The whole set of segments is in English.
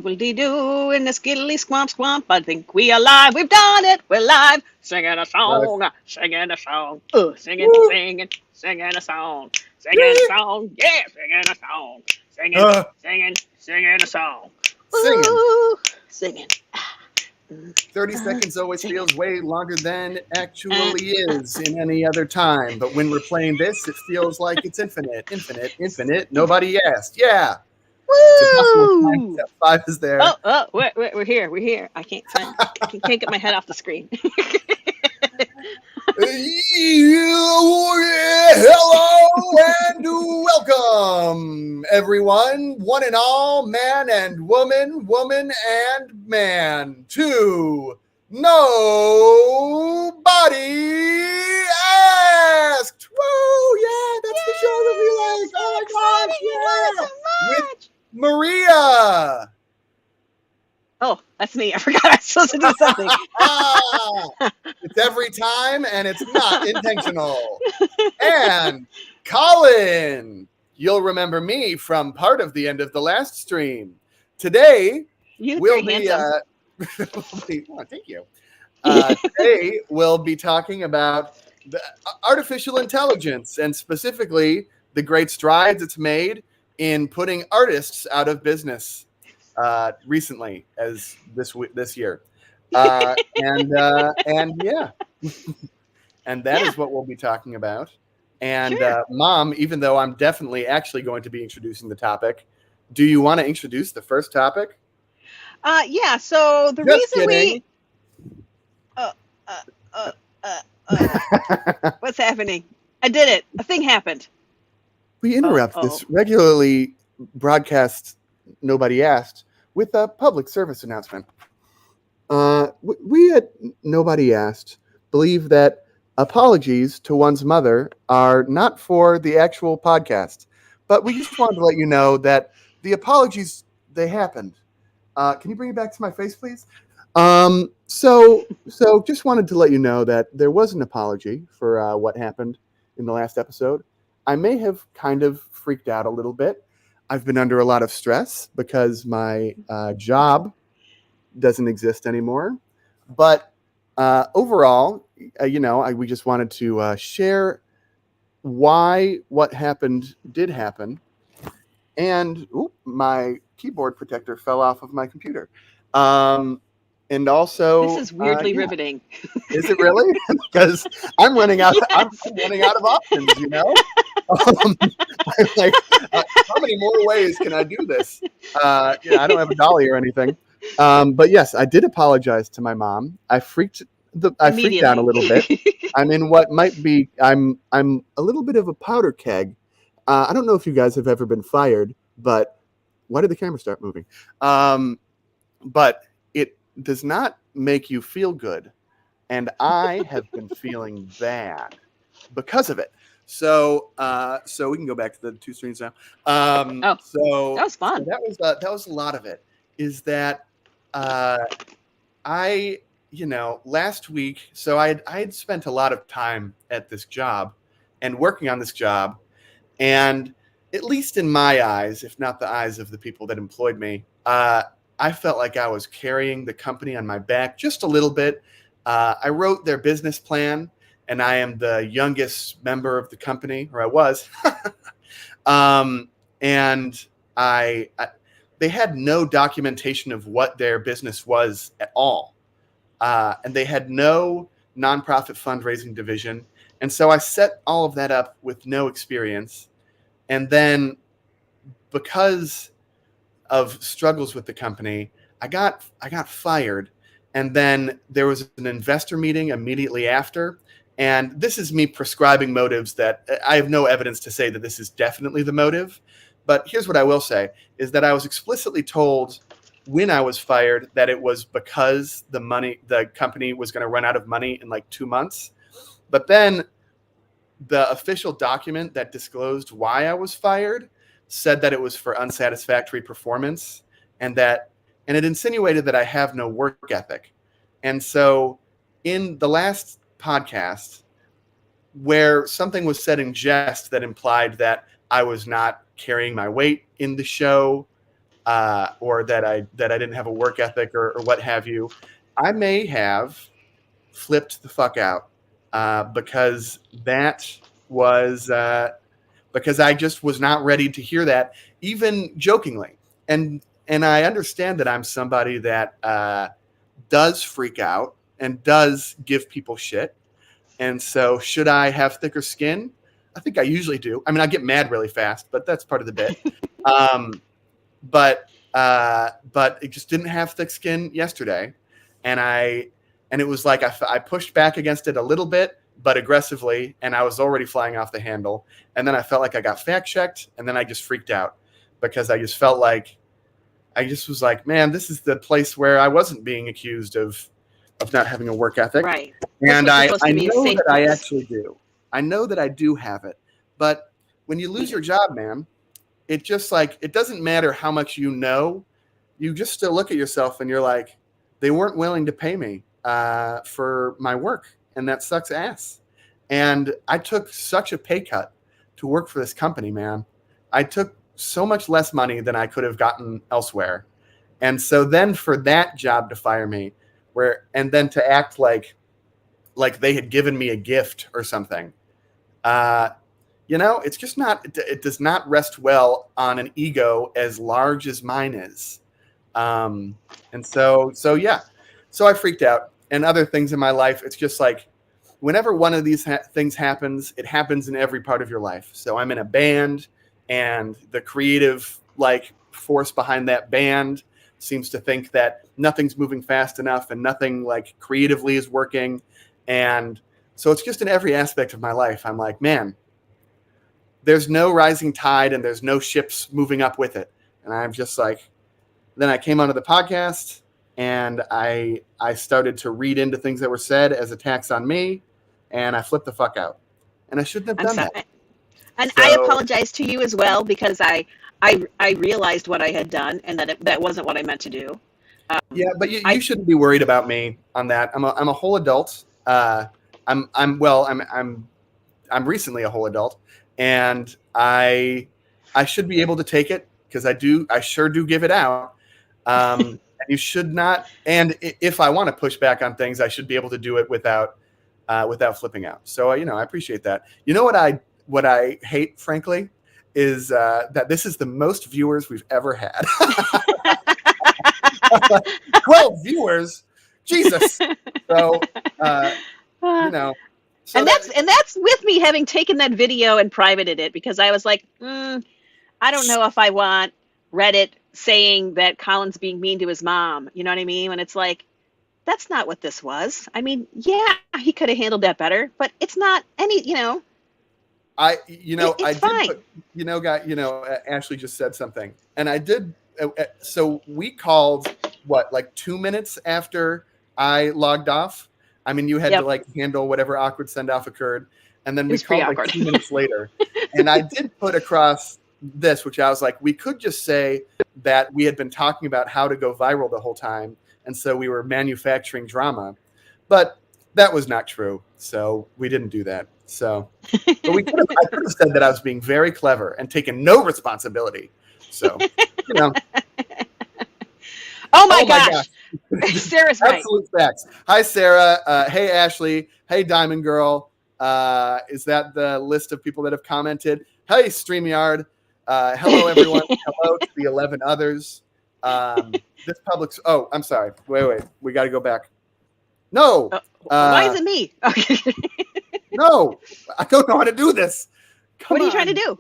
Doo in the skiddly squamp squamp. I think we are live. We've done it. We're live. Singing a Right. song. Singing a song. Singing, Woo! singing, singing a song. Singing a Yeah. song. Yeah, singing a song. Singing, Uh, singing, singing a song. Singing. Ooh, singing. 30 seconds always Singing. feels way longer than it Uh, actually is in any other time. But when we're playing this, it feels like it's infinite, infinite, infinite. Nobody asked. Yeah. It's impossible to find Woo! step 5 is there. We're here. We're here. I can't find. Can't get my head off the screen. Hello and welcome, everyone, one and all, man and woman, woman and man, to Nobody Asked. Woo! Yeah, that's the show that we Yay! like. So Oh my exciting! You love it gosh, so yeah, with much. Maria. Oh, that's me. I forgot I was supposed to do something. Ah, it's every time and it's not intentional. And Colin, you'll remember me from part of the end of the last stream. Today You look we'll very be, handsome. thank you. Today we'll be talking about the artificial intelligence and specifically the great strides it's made in putting artists out of business recently, as this year, and yeah, and that Yeah, is what we'll be talking about. And sure. Mom, even though I'm definitely actually going to be introducing the topic, do you want to introduce the first topic? Yeah. So the Just reason we. kidding. Uh, uh, uh, oh, what's happening? I did it. A thing happened. We Oh, interrupt oh. this regularly broadcast Nobody Asked with a public service announcement. We at Nobody Asked believe that apologies to one's mother are not for the actual podcast, but we just wanted to let you know that the apologies, they happened. Can you bring it back to my face, please? So just wanted to let you know that there was an apology for what happened in the last episode. I may have kind of freaked out a little bit. I've been under a lot of stress because my job doesn't exist anymore. But overall, we just wanted to share why what happened did happen. And my keyboard protector fell off of my computer. And This also, is weirdly yeah, riveting. is it really? Because I'm running out. I'm Yes. running out of options. Um, I'm like, how many more ways can I do this? I don't have a dolly or anything. But yes, I did apologize to my mom. I freaked out a Immediately. little bit. I'm in what might be. I'm a little bit of a powder keg. I don't know if you guys have ever been fired, but why did the camera start moving? But it does not make you feel good, and I have been feeling bad because of it. So we can go back to the two streams now. Oh, So that was fun. that was a lot of it. Is that uh, I last week? So I had spent a lot of time at this job and working on this job, and at least in my eyes, if not the eyes of the people that employed me, I felt like I was carrying the company on my back just a little bit. I wrote their business plan, and I am the youngest member of the company, or I was. And they had no documentation of what their business was at all. And they had no nonprofit fundraising division. And so I set all of that up with no experience. And then because of struggles with the company, I got fired. And then there was an investor meeting immediately after. And this is me prescribing motives that I have no evidence to say that this is definitely the motive. But here's what I will say is that I was explicitly told when I was fired that it was because the company was going to run out of money in like 2 months. But then the official document that disclosed why I was fired said that it was for unsatisfactory performance and it insinuated that I have no work ethic. And so in the last podcast where something was said in jest that implied that I was not carrying my weight in the show, or that I didn't have a work ethic or what have you, I may have flipped the fuck out because that was because I just was not ready to hear that, even jokingly. And I understand that I'm somebody that does freak out and does give people shit. And so, should I have thicker skin? I think I usually do. I mean, I get mad really fast, but that's part of the bit. Um, but it just didn't have thick skin yesterday, and it was like I pushed back against it a little bit, but aggressively, and I was already flying off the handle. And then I felt like I got fact checked, and then I just freaked out because I just felt like I just was like, man, this is the place where I wasn't being accused of not having a work ethic. Right. And I supposed to be a know safe that I place. actually do. I know that I do have it. But when you lose your job, man, it just like, it doesn't matter how much you know. You just still look at yourself and you're like, they weren't willing to pay me for my work. And that sucks ass. And I took such a pay cut to work for this company, man. I took so much less money than I could have gotten elsewhere. And so then for that job to fire me, and then to act like they had given me a gift or something, it's just not. It does not rest well on an ego as large as mine is, and so yeah, so I freaked out. And other things in my life, it's just like whenever one of these things happens, it happens in every part of your life. So I'm in a band, and the creative force behind that band seems to think that nothing's moving fast enough and nothing creatively is working. And so it's just in every aspect of my life. I'm like, man, there's no rising tide and there's no ships moving up with it. And I'm just like, then I came onto the podcast and I started to read into things that were said as attacks on me, and I flipped the fuck out. And I shouldn't have done that. And I apologize to you as well, because I realized what I had done and that that wasn't what I meant to do. Yeah, but you shouldn't be worried about me on that. I'm a whole adult. I'm recently a whole adult, and I should be able to take it because I sure do give it out. And you should not. And if I want to push back on things, I should be able to do it without flipping out. So I appreciate that. You know what I hate, frankly, is that this is the most viewers we've ever had. 12 viewers, Jesus. So So and that's with me having taken that video and privated it, because I was like, I don't know if I want Reddit saying that Colin's being mean to his mom. You know what I mean? When it's like, that's not what this was. I mean, yeah, he could have handled that better, but it's not any, it's fine. Ashley just said something, and I did. So we called 2 minutes after I logged off. I mean, you had to handle whatever awkward send off occurred, and then we called 2 minutes later. And I did put across this, which I was like, we could just say that we had been talking about how to go viral the whole time, and so we were manufacturing drama, but that was not true. So we didn't do that. So, but I could have said that I was being very clever and taken no responsibility. So, Oh my gosh. Sarah's right. Absolute facts. Hi, Sarah. Hey, Ashley. Hey, Diamond Girl. Is that the list of people that have commented? Hey, StreamYard. Hello, everyone. Hello to the 11 others. This public's. Oh, I'm sorry. Wait. We got to go back. No. Why is it me? Okay. No, I don't know how to do this. What are you trying to do?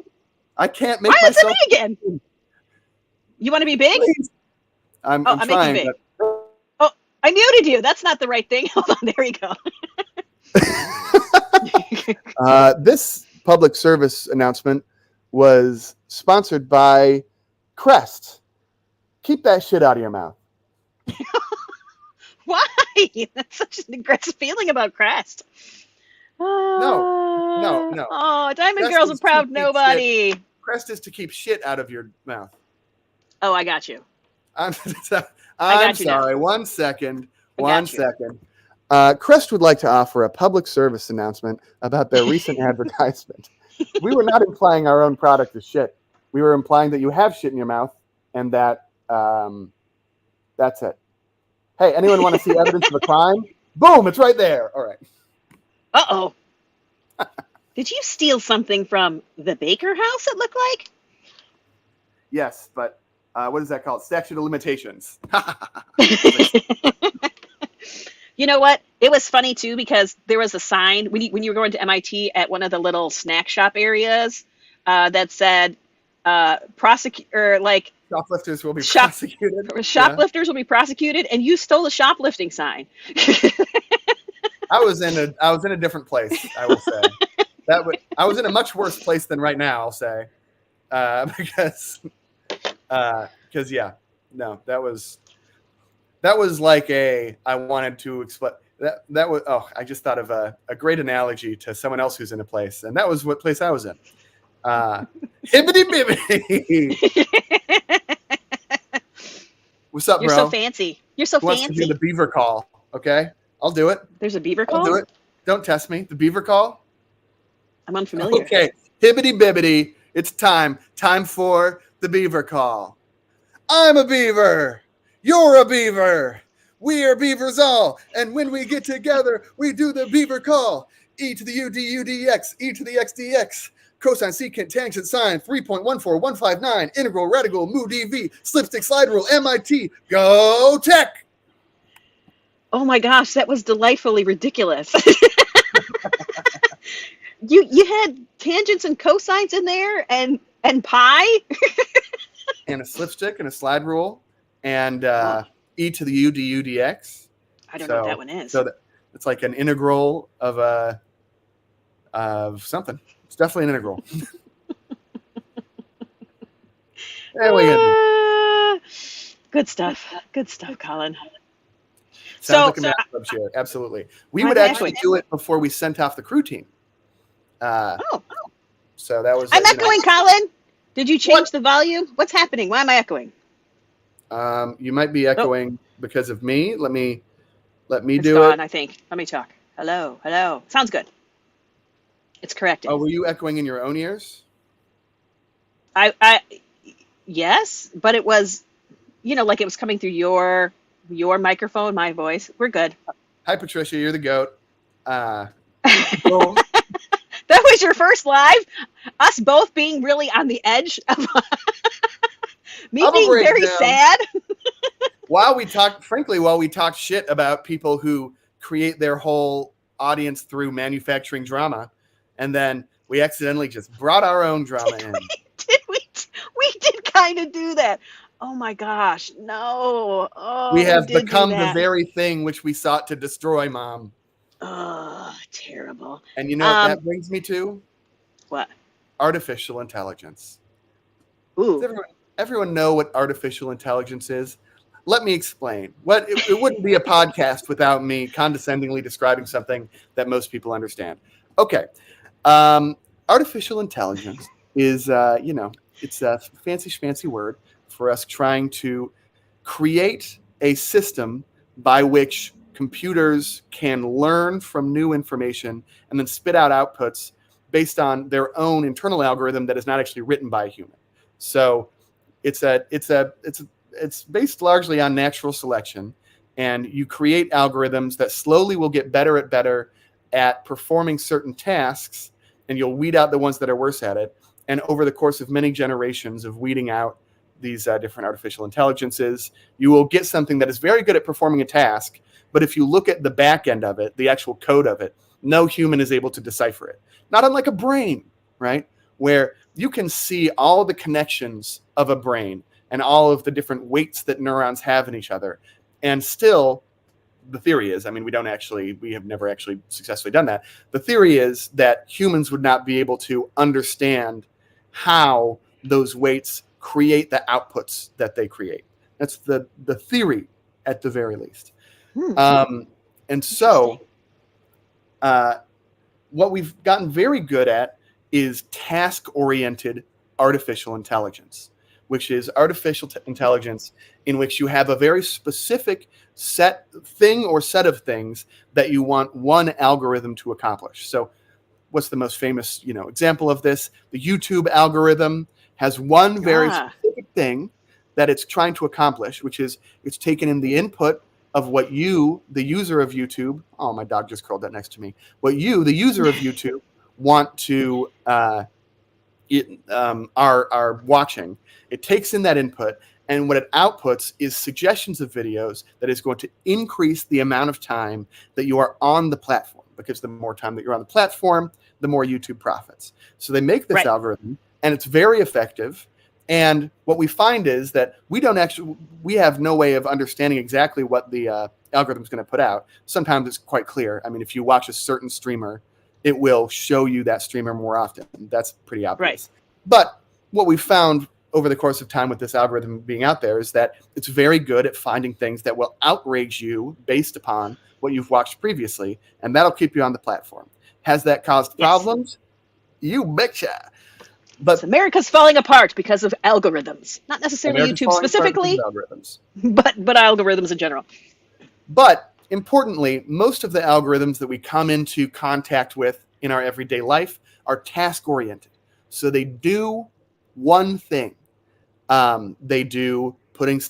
I can't make myself. Why is it me again? You want to be big? Please. I'm trying. Big. Oh, I muted you. That's not the right thing. Hold on. There you go. This public service announcement was sponsored by Crest. Keep that shit out of your mouth. Why? That's such an aggressive feeling about Crest. No. Oh, Diamond Girl's a proud nobody. Crest is to keep shit out of your mouth. Oh, I got you. I'm got you sorry. now. One second. Crest would like to offer a public service announcement about their recent advertisement. We were not implying our own product is shit. We were implying that you have shit in your mouth and that That's it. Hey, anyone want to see evidence of a crime? Boom, it's right there. All right. Uh-oh. Did you steal something from the Baker house, it looked like? Yes, but what is that called? Statute of limitations. You know what? It was funny too because there was a sign when you were going to MIT at one of the little snack shop areas that said prosecute or like Shoplifters will be shop prosecuted. Yeah. shoplifters will be prosecuted, and you stole a shoplifting sign. I was in a different place, I will say. I was in a much worse place than right now, I'll say. Because yeah. No, that was like I wanted to explain that was I just thought of a great analogy to someone else who's in a place, and that was what place I was in. Hibbity bibbity. What's up, You're bro? so fancy. You're so Who wants to do fancy. the beaver call? Okay, I'll do it. There's a beaver I'll call? do it. Don't test me. The beaver call? I'm unfamiliar. Okay. Hibbity bibbity. It's time. Time for the beaver call. I'm a beaver. You're a beaver. We are beavers all. And when we get together, we do the beaver call. E to the U D U D X. E to the X D X. Cosine, secant, tangent, sine, 3.14159, integral, radical, mu, dv, slipstick, slide rule, MIT. Go tech. Oh my gosh, that was delightfully ridiculous. You had tangents and cosines in there and pi? And a slipstick and a slide rule and Oh, e to the u du dx. I don't know what that one is. So it's like an integral of something. It's definitely an integral. There we go. Good stuff. Good stuff, Colin. Sounds like a math club share. Absolutely. We would actually do it before we sent off the crew team. So that was. I'm echoing, Colin. Did you change the volume? What's happening? Why am I echoing? You might be echoing because of me. Let me It's do gone, it. I think. Let me talk. Hello, hello. Sounds good. It's correcting. Oh, were you echoing in your own ears? Yes, but it was, like it was coming through your microphone, my voice. We're good. Hi, Patricia. You're the goat. That was your first live. Us both being really on the edge of me being very sad. While we talked shit about people who create their whole audience through manufacturing drama, and then we accidentally just brought our own drama in. We did kind of do that. Oh my gosh, no. Oh, we have become the very thing which we sought to destroy, Mom. Oh, terrible. And you know what that brings me to? What? Artificial intelligence. Ooh. Does everyone know what artificial intelligence is? Let me explain. It wouldn't be a podcast without me condescendingly describing something that most people understand. Okay. Artificial intelligence is, it's a fancy schmancy word for us trying to create a system by which computers can learn from new information and then spit out outputs based on their own internal algorithm that is not actually written by a human. So it's based largely on natural selection, and you create algorithms that slowly will get better at performing certain tasks, and you'll weed out the ones that are worse at it. And over the course of many generations of weeding out these different artificial intelligences, you will get something that is very good at performing a task. But if you look at the back end of it, the actual code of it, no human is able to decipher it. Not unlike a brain, right? Where you can see all the connections of a brain and all of the different weights that neurons have in each other. And still, the theory is, we have never actually successfully done that. The theory is that humans would not be able to understand how those weights create the outputs that they create. That's the theory at the very least. And so what we've gotten very good at is task-oriented artificial intelligence, which is artificial intelligence in which you have a very specific set of things that you want one algorithm to accomplish. So what's the most famous, example of this? The YouTube algorithm has one very specific thing that it's trying to accomplish, which is it's taken in the input of what you, the user of YouTube, oh, my dog just curled up next to me, what you, the user of YouTube, want to are watching. It takes in that input, and what it outputs is suggestions of videos that is going to increase the amount of time that you are on the platform, because the more time that you're on the platform, the more YouTube profits. So they make this Right. algorithm, and it's very effective. And what we find is that we have no way of understanding exactly what the algorithm is going to put out. Sometimes it's quite clear. I mean, if you watch a certain streamer, it will show you that streamer more often. That's pretty obvious. Right. But what we found over the course of time with this algorithm being out there is that it's very good at finding things that will outrage you based upon what you've watched previously, and that'll keep you on the platform. Has that caused problems? You betcha. But America's falling apart because of algorithms. Not necessarily America's YouTube specifically, algorithms. but algorithms in general. But importantly, most of the algorithms that we come into contact with in our everyday life are task-oriented. So they do one thing. They do putting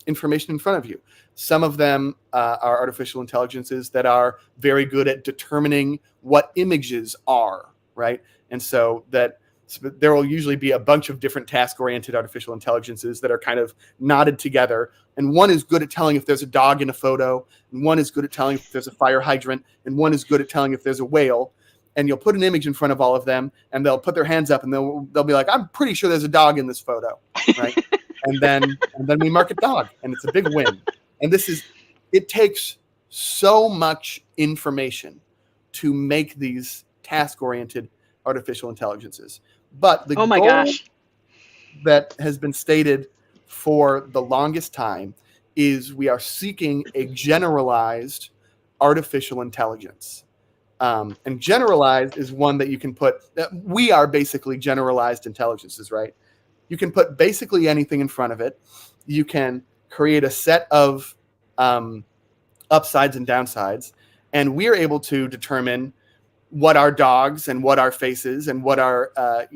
information in front of you. Some of them are artificial intelligences that are very good at determining what images are, right? And so there will usually be a bunch of different task-oriented artificial intelligences that are kind of knotted together. And one is good at telling if there's a dog in a photo, and one is good at telling if there's a fire hydrant, and one is good at telling if there's a whale. And you'll put an image in front of all of them, and they'll put their hands up, and they'll be like, "I'm pretty sure there's a dog in this photo," right? and then we mark a dog, and it's a big win. And it takes so much information to make these task-oriented artificial intelligences. But the Oh my goal gosh. that has been stated for the longest time is we are seeking a generalized artificial intelligence. And generalized is one that you can put, we are basically generalized intelligences, right? You can put basically anything in front of it. You can create a set of upsides and downsides, and we're able to determine what are dogs and what are faces and what are, a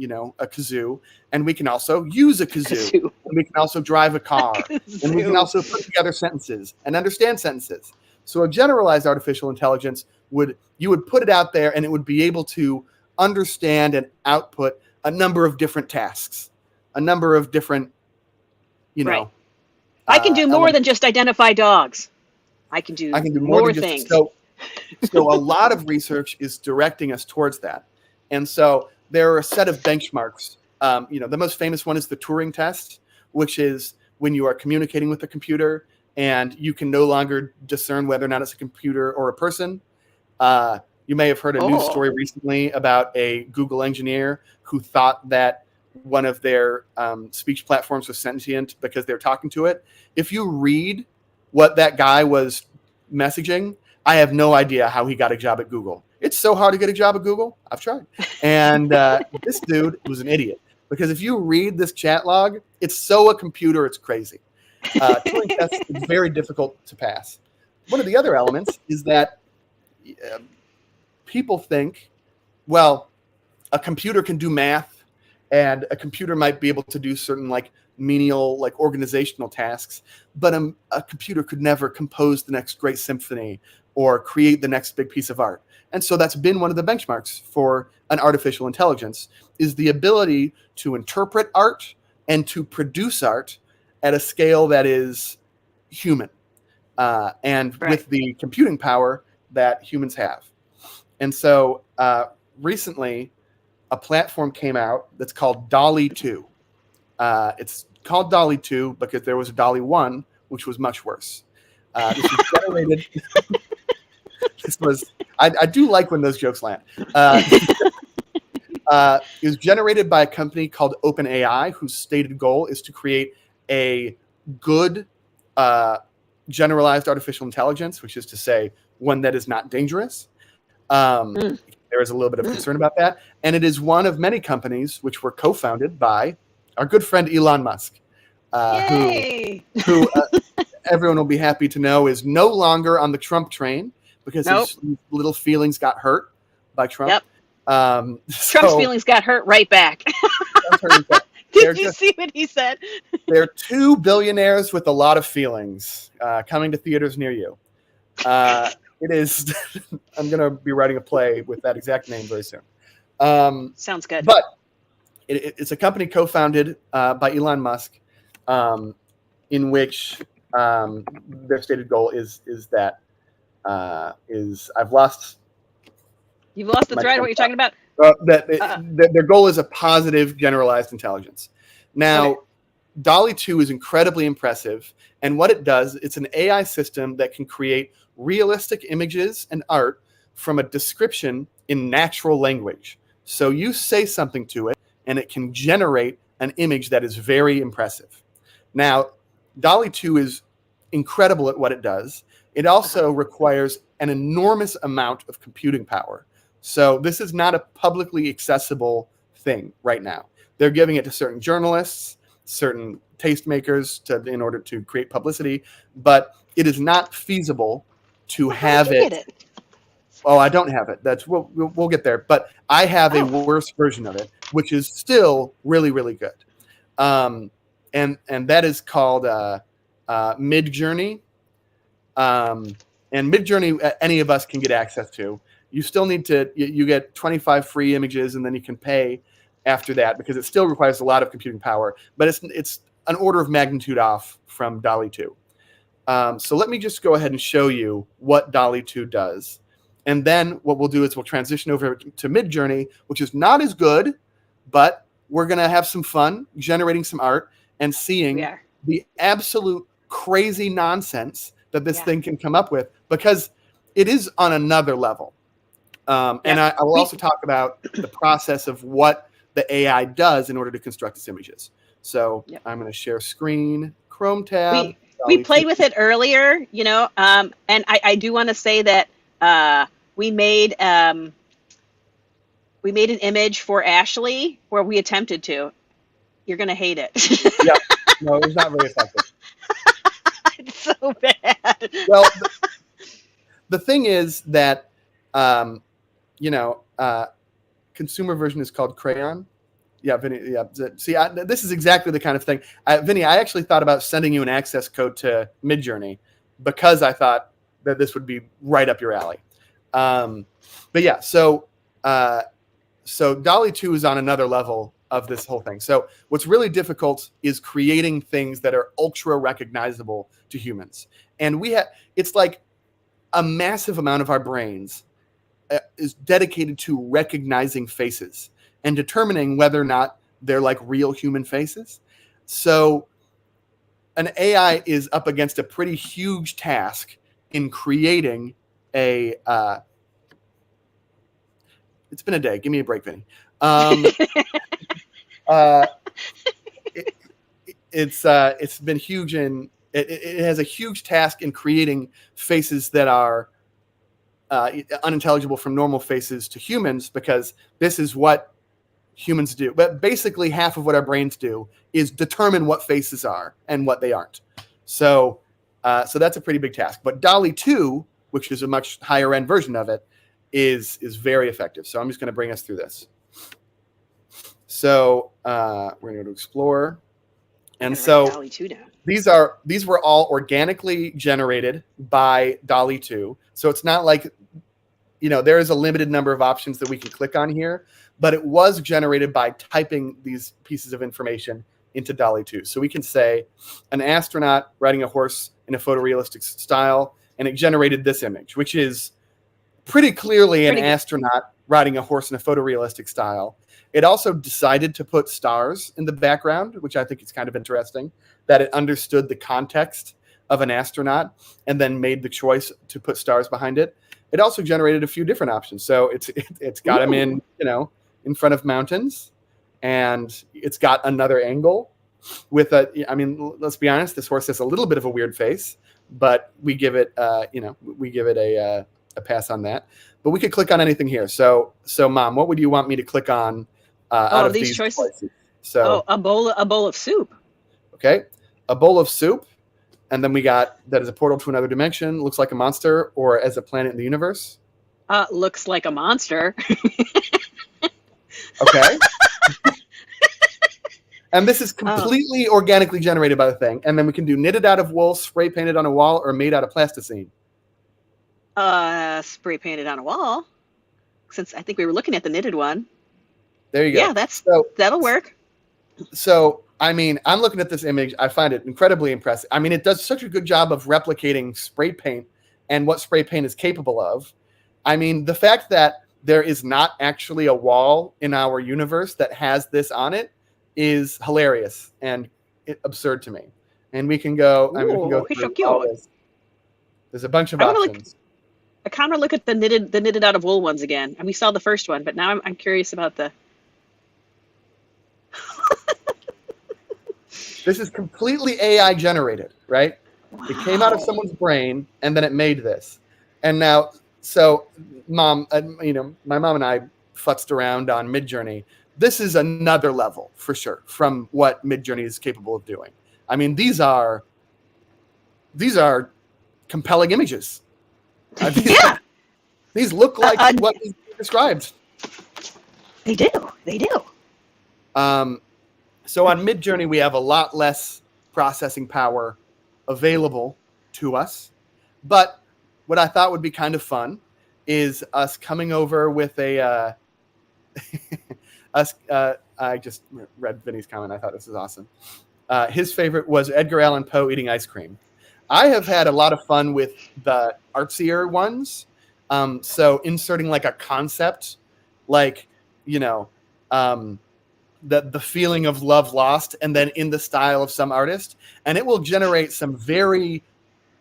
kazoo. And we can also use a kazoo. And we can also drive a car. And we can also put together sentences and understand sentences. So a generalized artificial intelligence you would put it out there, and it would be able to understand and output a number of different tasks, a number of different, Right. I can do more elements. than just identify dogs. I can do more things. So a lot of research is directing us towards that. And so there are a set of benchmarks. The most famous one is the Turing test, which is when you are communicating with a computer and you can no longer discern whether or not it's a computer or a person. You may have heard a news story recently about a Google engineer who thought that one of their speech platforms was sentient because they're talking to it. If you read what that guy was messaging, I have no idea how he got a job at Google. It's so hard to get a job at Google. I've tried. And this dude was an idiot, because if you read this chat log, it's so a computer, it's crazy. Turing test is very difficult to pass. One of the other elements is that people think, well, a computer can do math, and a computer might be able to do certain menial, organizational tasks, but a computer could never compose the next great symphony or create the next big piece of art. And so that's been one of the benchmarks for an artificial intelligence, is the ability to interpret art and to produce art at a scale that is human, and with the computing power that humans have. And so recently, a platform came out that's called DALL-E 2. It's called DALL-E 2 because there was a DALL-E 1, which was much worse. This was generated. I do like when those jokes land. It was generated by a company called OpenAI, whose stated goal is to create a good generalized artificial intelligence, which is to say one that is not dangerous. There is a little bit of concern about that. And it is one of many companies which were co-founded by our good friend Elon Musk, who everyone will be happy to know is no longer on the Trump train, because his little feelings got hurt by Trump. Yep. Trump's feelings got hurt right back. Did you see what he said? They're two billionaires with a lot of feelings coming to theaters near you. It is. I'm going to be writing a play with that exact name very soon. Sounds good. But it's a company co-founded by Elon Musk, in which their stated goal is that I've lost. You've lost the thread of what you're talking about. That their goal is a positive generalized intelligence. Now, Okay. DALL-E 2 is incredibly impressive, and what it does, it's an AI system that can create realistic images and art from a description in natural language. So you say something to it, and it can generate an image that is very impressive. Now, DALL-E 2 is incredible at what it does. It also requires an enormous amount of computing power. So this is not a publicly accessible thing right now. They're giving it to certain journalists, certain tastemakers in order to create publicity, but it is not feasible to have How did you it. get it? Oh, I don't have it. We'll get there. But I have a worse version of it, which is still really, really good. And that is called Midjourney. And Midjourney, any of us can get access to. You still need to. You get 25 free images, and then you can pay after that because it still requires a lot of computing power. But it's an order of magnitude off from DALL-E 2. So let me just go ahead and show you what DALL-E 2 does. And then what we'll do is we'll transition over to Midjourney, which is not as good, but we're going to have some fun generating some art and seeing the absolute crazy nonsense that this thing can come up with, because it is on another level. And I will also talk about the process of what the AI does in order to construct its images. So I'm going to share screen, Chrome tab. We played with it earlier, and I do want to say that we made an image for Ashley where we attempted to. You're going to hate it. Yeah, no, it was not very effective. It's so bad. Well, the thing is that, consumer version is called Crayon. Yeah, Vinny. Yeah. See, this is exactly the kind of thing. Vinny, I actually thought about sending you an access code to Midjourney because I thought that this would be right up your alley. But yeah, so DALL-E 2 is on another level of this whole thing. So what's really difficult is creating things that are ultra recognizable to humans. And it's like a massive amount of our brains is dedicated to recognizing faces and determining whether or not they're like real human faces. So an AI is up against a pretty huge task in creating a it's been a day. Give me a break, Vinny. It's been huge, and it has a huge task in creating faces that are unintelligible from normal faces to humans, because this is what humans do. But basically half of what our brains do is determine what faces are and what they aren't. So that's a pretty big task. But DALL-E 2, which is a much higher end version of it, is very effective. So I'm just going to bring us through this. So we're going to go to Explorer. And so DALL-E 2 down. These were all organically generated by DALL-E 2. So it's not like, there is a limited number of options that we can click on here, but it was generated by typing these pieces of information into DALL-E 2. So we can say an astronaut riding a horse in a photorealistic style, and it generated this image, which is pretty clearly an astronaut riding a horse in a photorealistic style. It also decided to put stars in the background, which I think is kind of interesting, that it understood the context of an astronaut and then made the choice to put stars behind it. It also generated a few different options. So it's got them in front of mountains, and it's got another angle with let's be honest, this horse has a little bit of a weird face, but we give it a pass on that. But we could click on anything here. So Mom, what would you want me to click on out of these choices? So a bowl of soup. Okay, a bowl of soup, and then we got that is a portal to another dimension, looks like a monster, or as a planet in the universe. Looks like a monster. Okay. And this is Oh, completely organically generated by the thing. And then we can do knitted out of wool, spray painted on a wall, or made out of plasticine. spray painted on a wall. Since I think we were looking at the knitted one. There you go. Yeah, So, that'll work. I mean, I'm looking at this image. I find it incredibly impressive. I mean, it does such a good job of replicating spray paint and what spray paint is capable of. I mean, the fact that there is not actually a wall in our universe that has this on it is hilarious and absurd to me. And we can go. I mean, we can go Ooh, he's so through all cute. this. There's a bunch of I want to look. options. I kind of look at the knitted out of wool ones again. And we saw the first one, but now I'm curious about the. This is completely AI generated, right? Wow. It came out of someone's brain, and then it made this. And now, so, Mom, my mom and I futzed around on Midjourney. This is another level for sure from what Midjourney is capable of doing. I mean, these are compelling images. Yeah, These look like what we described. they do. They do. So on Midjourney, we have a lot less processing power available to us. But what I thought would be kind of fun is us coming over with a I just read Vinny's comment. I thought this was awesome. His favorite was Edgar Allan Poe eating ice cream. I have had a lot of fun with the artsier ones. So inserting like a concept, like, the feeling of love lost, and then in the style of some artist, and it will generate some very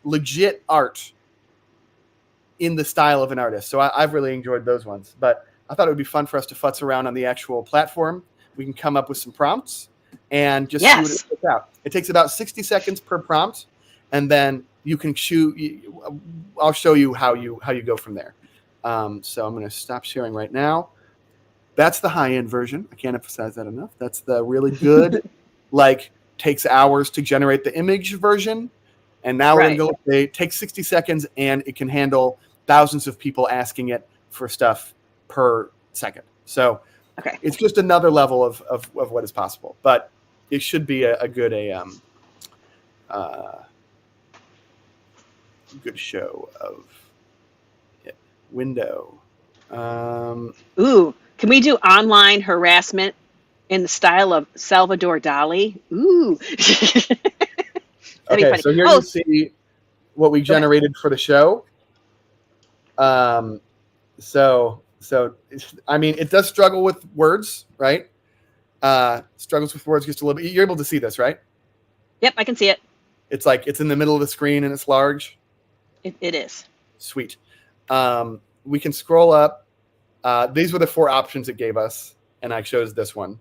legit art in the style of an artist. So I've really enjoyed those ones. But I thought it would be fun for us to futz around on the actual platform. We can come up with some prompts and just see what it puts out. It takes about 60 seconds per prompt, and then you can I'll show you how you go from there. So I'm going to stop sharing right now. That's the high-end version. I can't emphasize that enough. That's the really good, takes hours to generate the image version. And now we're going to go, it takes 60 seconds, and it can handle thousands of people asking it for stuff per second. So it's just another level of what is possible. But it should be a good show of it. Window. Ooh. Can we do online harassment in the style of Salvador Dali? Ooh. Okay, so here you see what we generated for the show. So I mean, it does struggle with words, right? Struggles with words just a little bit. You're able to see this, right? Yep, I can see it. It's like it's in the middle of the screen and it's large. It is. Sweet. We can scroll up. These were the 4 options it gave us, and I chose this one.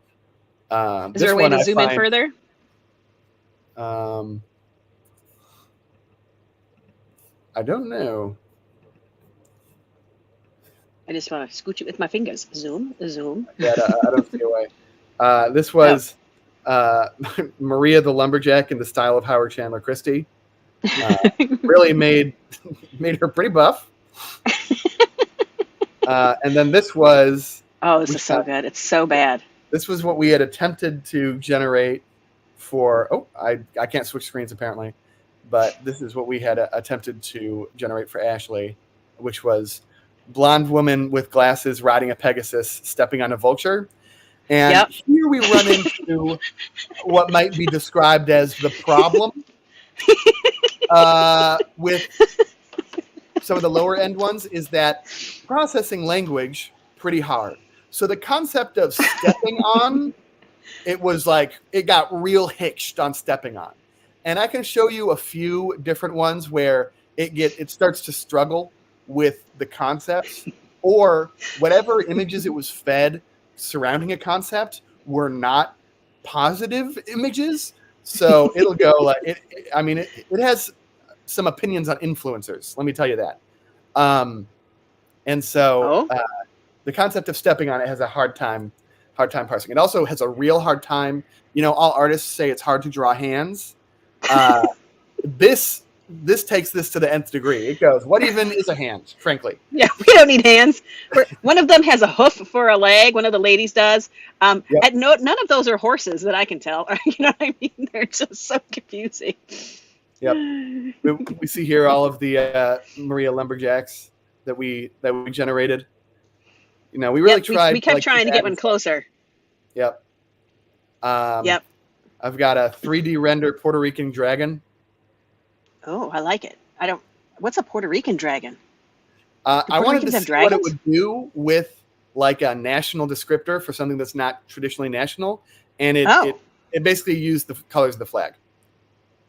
Is there a way to zoom in further? I don't know. I just want to scooch it with my fingers. Zoom. Yeah, I don't see a way. This was Maria the Lumberjack in the style of Howard Chandler Christie. Really made her pretty buff. And then this was... Oh, this is so good. It's so bad. This was what we had attempted to generate for... Oh, I can't switch screens apparently. But this is what we had attempted to generate for Ashley, which was blonde woman with glasses riding a Pegasus, stepping on a vulture. And here we run into what might be described as the problem with some of the lower end ones is that processing language pretty hard. So the concept of stepping on, it was like, it got real hitched on stepping on. And I can show you a few different ones where it starts to struggle with the concepts, or whatever images it was fed surrounding a concept were not positive images. So it'll go like, it has some opinions on influencers. Let me tell you that. And so the concept of stepping on it has a hard time parsing. It also has a real hard time. All artists say it's hard to draw hands. This this takes this to the nth degree. It goes, what even is a hand, frankly? Yeah, we don't need hands. One of them has a hoof for a leg. One of the ladies does. Yep. None of those are horses that I can tell. You know what I mean? They're just so confusing. Yep. We see here all of the Maria lumberjacks that we generated. You know, we really tried. We kept like, trying to get one closer. Yep. Yep. I've got a 3D render Puerto Rican dragon. Oh, I like it. What's a Puerto Rican dragon? I wanted to Ricans have see what it dragons? would do with like a national descriptor for something that's not traditionally national, and it basically used the colors of the flag.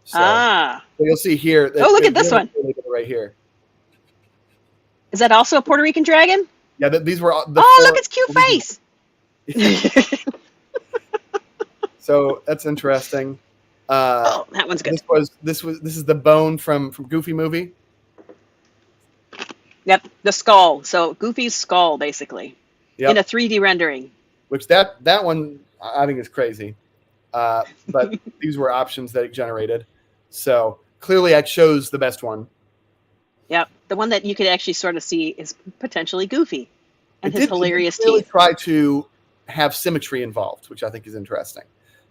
So, so you'll see here. That look at this one right here. Is that also a Puerto Rican dragon? Yeah, these were look, its cute face. So that's interesting. That one's good. This is the bone from Goofy movie. Yep, the skull. So Goofy's skull, basically, in a 3D rendering. Which that one I think is crazy. But these were options that it generated. So clearly I chose the best one. Yep, the one that you could actually sort of see is potentially Goofy and his hilarious teeth. Really try to have symmetry involved, which I think is interesting.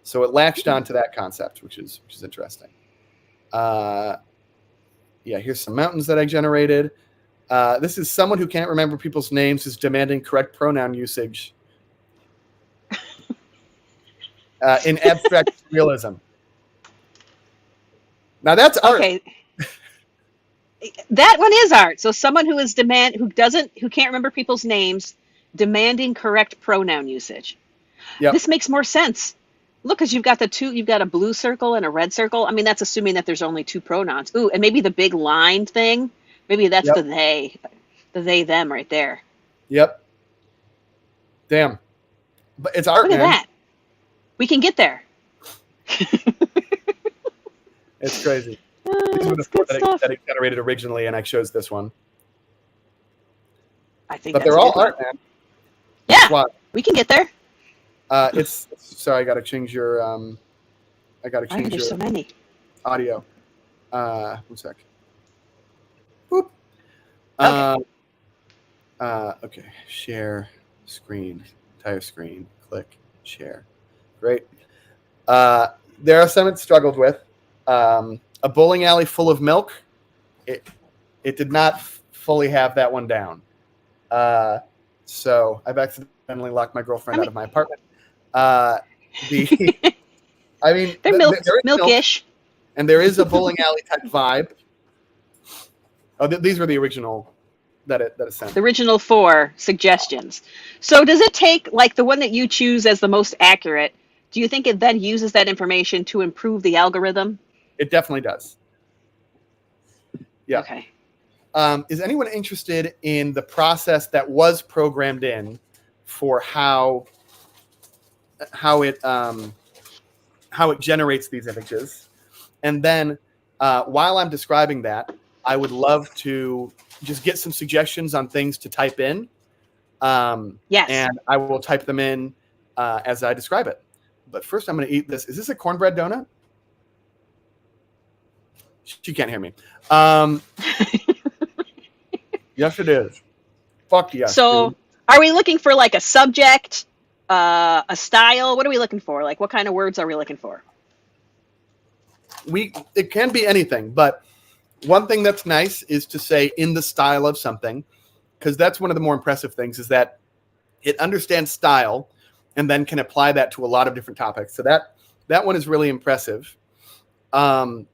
So it latched onto that concept, which is interesting. Here's some mountains that I generated. This is someone who can't remember people's names is demanding correct pronoun usage in abstract realism. Now that's art. Okay. That one is art. So someone who can't remember people's names, demanding correct pronoun usage. Yep. This makes more sense. Look, because you've got a blue circle and a red circle. I mean, that's assuming that there's only two pronouns. Ooh, and maybe the big line thing. Maybe that's the they, them right there. Yep. Damn. But it's art, Look at that. We can get there. It's crazy. These were the four that it generated originally, and I chose this one. I think but they're all art, man. Yeah, we can get there. Sorry, I got to change your. There's so many. Audio. 1 sec. Boop. Okay. Okay. Share screen. Entire screen. Click. Share. Great. There are some it struggled with. A bowling alley full of milk. It did not fully have that one down. So I've accidentally locked my girlfriend out of my apartment. I mean, they're milkish. And there is a bowling alley type vibe. Oh, these were the original that it sent. The original 4 suggestions. So does it take, like, the one that you choose as the most accurate? Do you think it then uses that information to improve the algorithm? It definitely does. Yeah. Okay. Is anyone interested in the process that was programmed in for how it generates these images? And then while I'm describing that, I would love to just get some suggestions on things to type in. Yes. And I will type them in as I describe it. But first, I'm going to eat this. Is this a cornbread donut? She can't hear me. Yes, it is. Fuck yes. So, dude. Are we looking for like a subject, a style? What are we looking for? Like, what kind of words are we looking for? It can be anything, but one thing that's nice is to say in the style of something, because that's one of the more impressive things is that it understands style and then can apply that to a lot of different topics. So that one is really impressive. And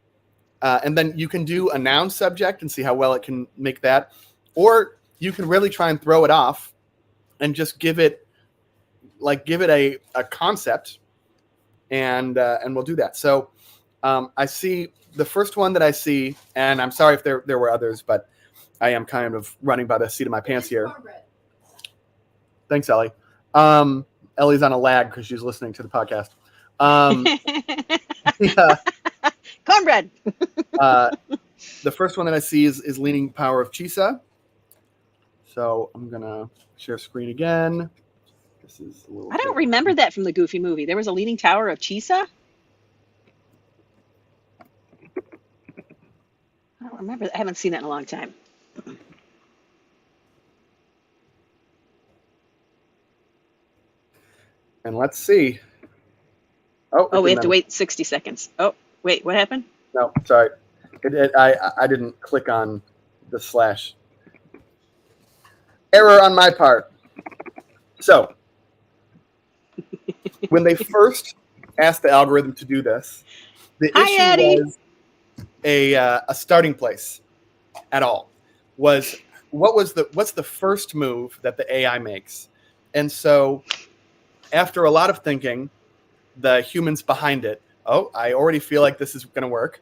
then you can do a noun subject and see how well it can make that. Or you can really try and throw it off and just give it a concept, and we'll do that. So I see the first one that I see, and I'm sorry if there were others, but I am kind of running by the seat of my pants here. Thanks, Ellie. Ellie's on a lag because she's listening to the podcast. Cornbread. The first one that I see is Leaning Power of Chisa. So I'm going to share screen again. This is a little I don't remember that from the Goofy movie. There was a Leaning Tower of Chisa? don't remember. I haven't seen that in a long time. And let's see. Oh, Oh, it we didn't have to have wait 60 seconds. Oh, wait, what happened? no, sorry. I didn't click on the slash. Error on my part. So, when they first asked the algorithm to do this, the Hi, issue Addie. was a starting place at all. Was what's the first move that the AI makes? And so, after a lot of thinking, the humans behind it. Oh, I already feel like this is going to work.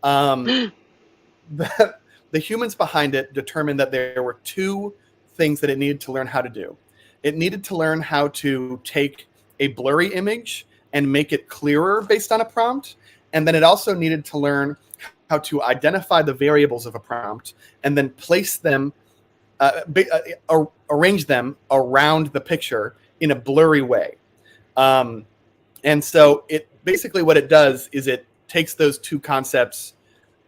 Um, the humans behind it determined that there were two things that it needed to learn how to do. It needed to learn how to take a blurry image and make it clearer based on a prompt. And then it also needed to learn how to identify the variables of a prompt and then place them, arrange them around the picture in a blurry way. And so it basically what it does is it takes those two concepts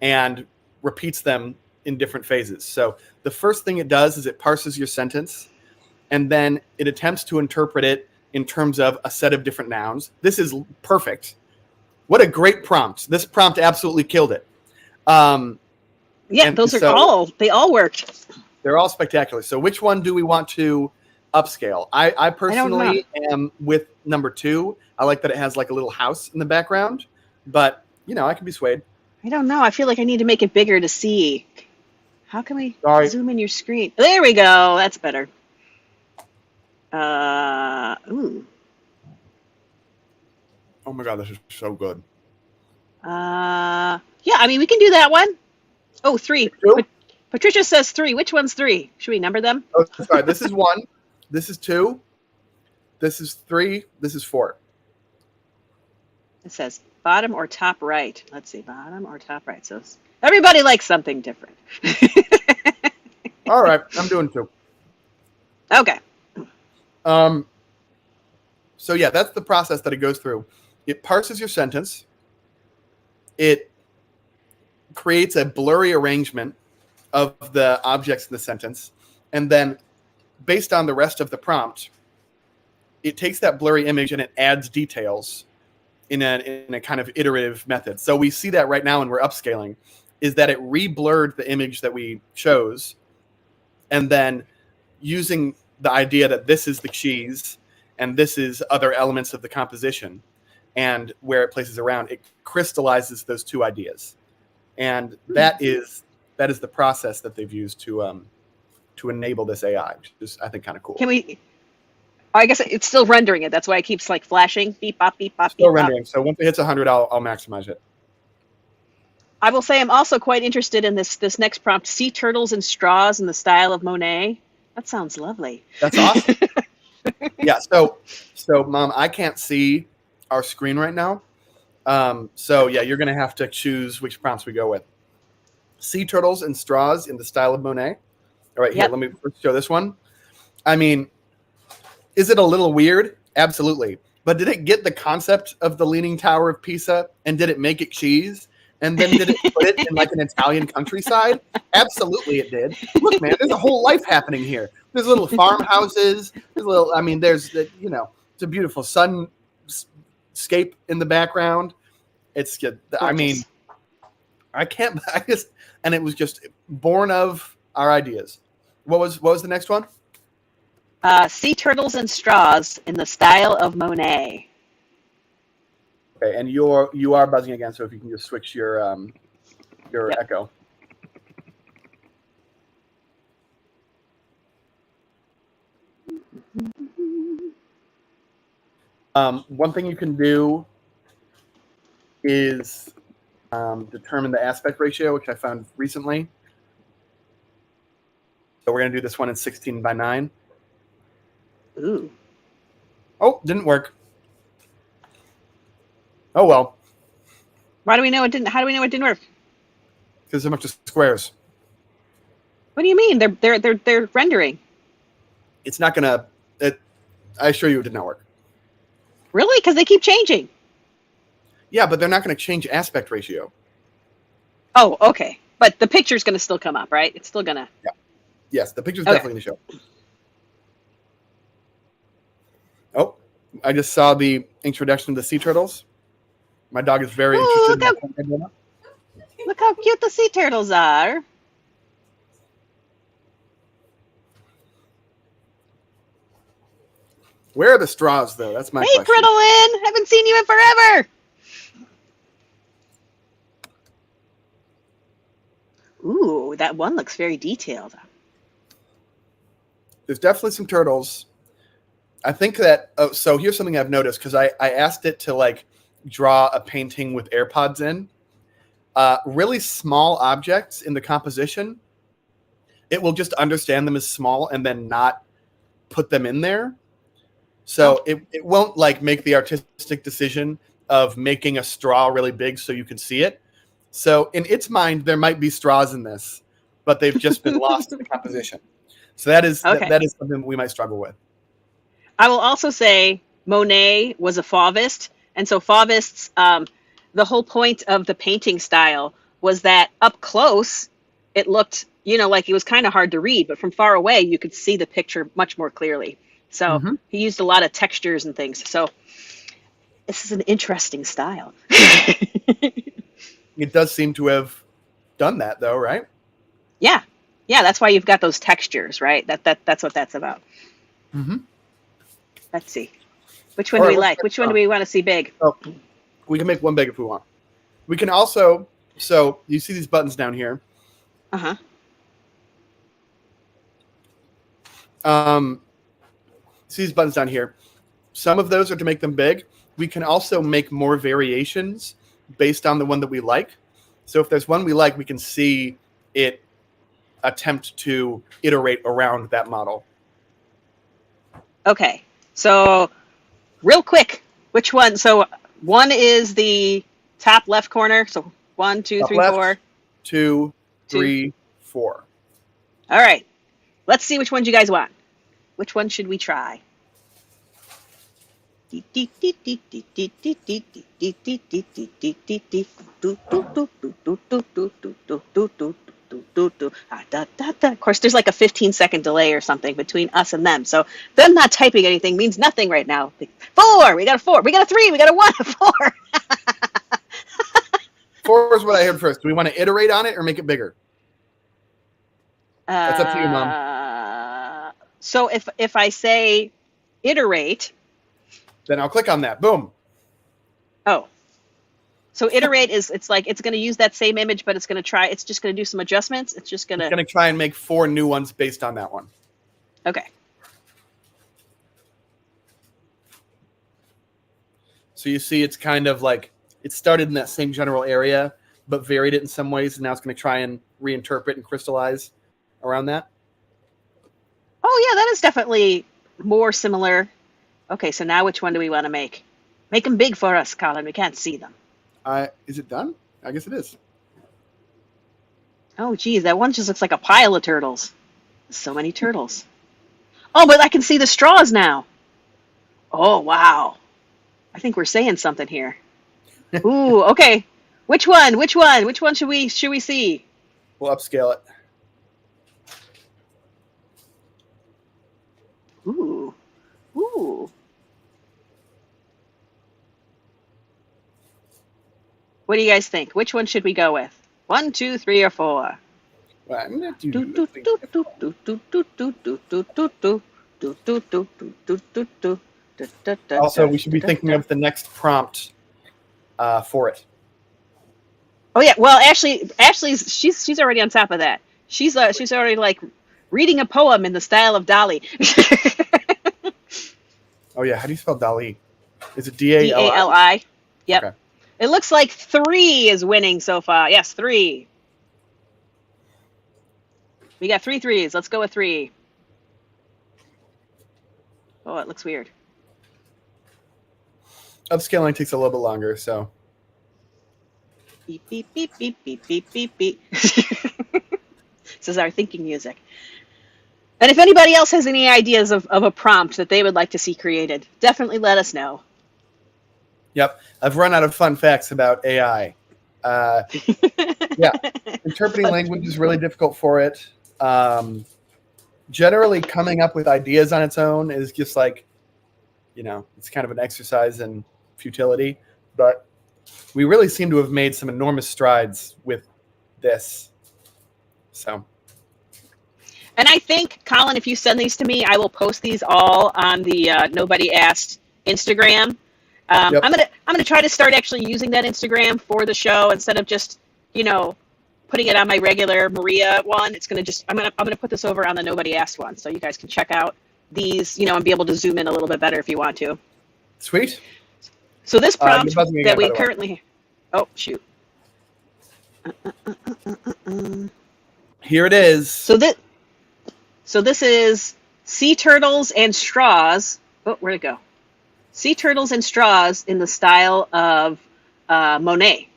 and repeats them in different phases. So the first thing it does is it parses your sentence, and then it attempts to interpret it in terms of a set of different nouns. This is perfect. What a great prompt. This prompt absolutely killed it. Yeah, And those are so they all worked. they're all spectacular. So which one do we want to upscale? I I don't know. personally am with number 2. I like that it has like a little house in the background, but I can be swayed. I don't know. I feel like I need to make it bigger to see. How can we Sorry. zoom in your screen? There we go. That's better. Ooh. Oh my God, this is so good. Yeah, I mean, we can do that one. Oh, 3. Two? Patricia says 3. Which one's 3? Should we number them? Oh, sorry. This is 1. This is 2. This is 3. This is 4. It says bottom or top right. Let's see, bottom or top right. So everybody likes something different. All right, I'm doing 2. Okay. So yeah, that's the process that it goes through. It parses your sentence. It creates a blurry arrangement of the objects in the sentence, and then based on the rest of the prompt, it takes that blurry image and it adds details in a kind of iterative method. So we see that right now when we're upscaling, is that it re-blurred the image that we chose, and then using the idea that this is the cheese and this is other elements of the composition and where it places around, it crystallizes those two ideas. And that is the process that they've used to enable this AI, which is, I think, kind of cool. Can we? I guess it's still rendering it. That's why it keeps like flashing, beep, bop, beep, bop, Still beep, rendering. bop. So once it hits 100, I'll maximize it. I will say I'm also quite interested in this next prompt: sea turtles and straws in the style of Monet. That sounds lovely. That's awesome. Yeah. So, Mom, I can't see our screen right now. So yeah, you're gonna have to choose which prompts we go with. Sea turtles and straws in the style of Monet. All right, here, let me first show this one. I mean, is it a little weird? Absolutely. But did it get the concept of the Leaning Tower of Pisa, and did it make it cheese? And then did it put it in like an Italian countryside? Absolutely it did. Look, man, there's a whole life happening here. There's little farmhouses. There's it's a beautiful sunscape in the background. It's good. I mean, and it was just born of our ideas. What was the next one? Sea turtles and straws in the style of Monet. Okay, and you are buzzing again, so if you can just switch your echo. One thing you can do is determine the aspect ratio, which I found recently. So we're going to do this one in 16:9. Ooh. Oh, didn't work. Oh well. Why do we know it didn't? How do we know it didn't work? Because there's a bunch of squares. What do you mean? They're rendering. It's not gonna. I assure you, it did not work. Really? Because they keep changing. Yeah, but they're not going to change aspect ratio. Oh, okay. But the picture's going to still come up, right? It's still going to. Yeah. Yes, the picture's Okay. definitely going to show. Oh, I just saw the introduction of the sea turtles. My dog is very Ooh, interested in that. look how cute the sea turtles are. Where are the straws, though? That's my Hey, question. Critolin! Haven't seen you in forever. Ooh, that one looks very detailed. There's definitely some turtles. I think that. Oh, so here's something I've noticed because I asked it to like draw a painting with AirPods in. Really small objects in the composition, it will just understand them as small and then not put them in there. So it won't like make the artistic decision of making a straw really big so you can see it. So in its mind, there might be straws in this, but they've just been lost in the composition. So that is Okay. that is something we might struggle with. I will also say Monet was a Fauvist, and so Fauvists, the whole point of the painting style was that up close, it looked, like it was kind of hard to read, but from far away, you could see the picture much more clearly. So he used a lot of textures and things. So this is an interesting style. It does seem to have done that, though, right? Yeah, that's why you've got those textures, right? That's what that's about. Mm-hmm. Let's see. Which one do we like? Which one do we want to see big? Oh, we can make one big if we want. We can also, so you see these buttons down here. Uh-huh. See these buttons down here. Some of those are to make them big. We can also make more variations based on the one that we like. So if there's one we like, we can see it attempt to iterate around that model. Okay. So real quick, which one? So one is the top left corner. So 1, 2, Top 3, left, 4. 2, 3, 4. All right. Let's see which ones you guys want. Which one should we try? Of course, there's like a 15-second delay or something between us and them. So them not typing anything means nothing right now. 4, we got a 4, we got a 3, we got a 1, a 4. 4 is what I heard first. Do we want to iterate on it or make it bigger? That's up to you, Mom. So if I say iterate, then I'll click on that. Boom. Oh. So iterate is it's going to use that same image, but it's just going to do some adjustments. It's going to try and make 4 new ones based on that one. Okay. So you see it's kind of like it started in that same general area, but varied it in some ways, and now it's going to try and reinterpret and crystallize around that. Oh, yeah, that is definitely more similar. Okay, so now which one do we want to make? Make them big for us, Colin. We can't see them. Is it done? I guess it is. Oh, geez, that one just looks like a pile of turtles. So many turtles. Oh, but I can see the straws now. Oh, wow. I think we're saying something here. Ooh, okay. Which one? Which one should we see? We'll upscale it. Ooh. What do you guys think? Which one should we go with? 1, 2, 3, or 4? Well, I'm going to do Also, we should be thinking of the next prompt for it. Oh yeah, well, Ashley's she's already on top of that. She's already like reading a poem in the style of Dali. Oh yeah, how do you spell Dali? Is it D-A-L-I? D-A-L-I. Yep. Okay. It looks like 3 is winning so far. Yes, 3. We got 3 3s. Let's go with 3. Oh, it looks weird. Upscaling takes a little bit longer, so. Beep, beep, beep, beep, beep, beep, beep, beep. This is our thinking music. And if anybody else has any ideas of a prompt that they would like to see created, definitely let us know. Yep. I've run out of fun facts about AI. Yeah, interpreting language is really difficult for it. Generally, coming up with ideas on its own is just like, it's kind of an exercise in futility. But we really seem to have made some enormous strides with this. So, And I think, Colin, if you send these to me, I will post these all on the Nobody Asked Instagram. yep. I'm gonna try to start actually using that Instagram for the show instead of just putting it on my regular Maria one. It's gonna just I'm gonna put this over on the Nobody Asked one, so you guys can check out these, and be able to zoom in a little bit better if you want to. Sweet. So this prompt You're buzzing that again, we by the way. currently, oh shoot, Here it is. So this is sea turtles and straws. Oh, where'd it go? Sea turtles and straws in the style of Monet.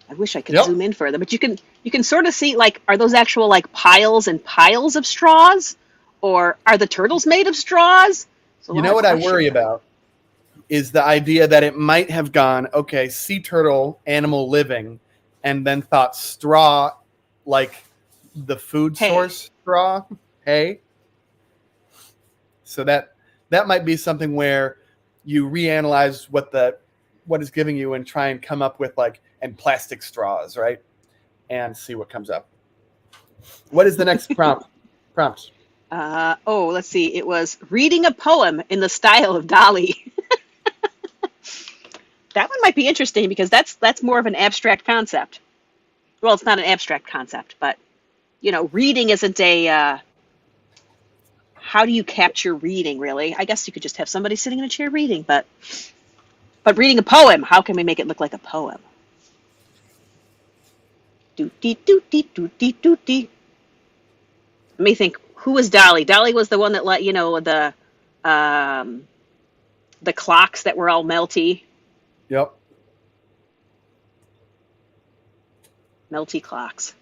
I wish I could Yep. zoom in further, but you can sort of see, like, are those actual like piles and piles of straws, or are the turtles made of straws? You know what I worry about is the idea that it might have gone, okay, sea turtle, animal living, and then thought straw, like the food Hay. source straw, hay. So that might be something where you reanalyze what is giving you and try and come up with and plastic straws, right? And see what comes up. What is the next prompt? Let's see. It was reading a poem in the style of Dali. That one might be interesting because that's more of an abstract concept. Well, it's not an abstract concept, but reading isn't a. How do you capture reading? Really, I guess you could just have somebody sitting in a chair reading, but reading a poem. How can we make it look like a poem? Doot-dee, doot-dee, doot-dee, doot-dee. Let me think. Who was Dolly? Dolly was the one that let the clocks that were all melty. Yep. Melty clocks.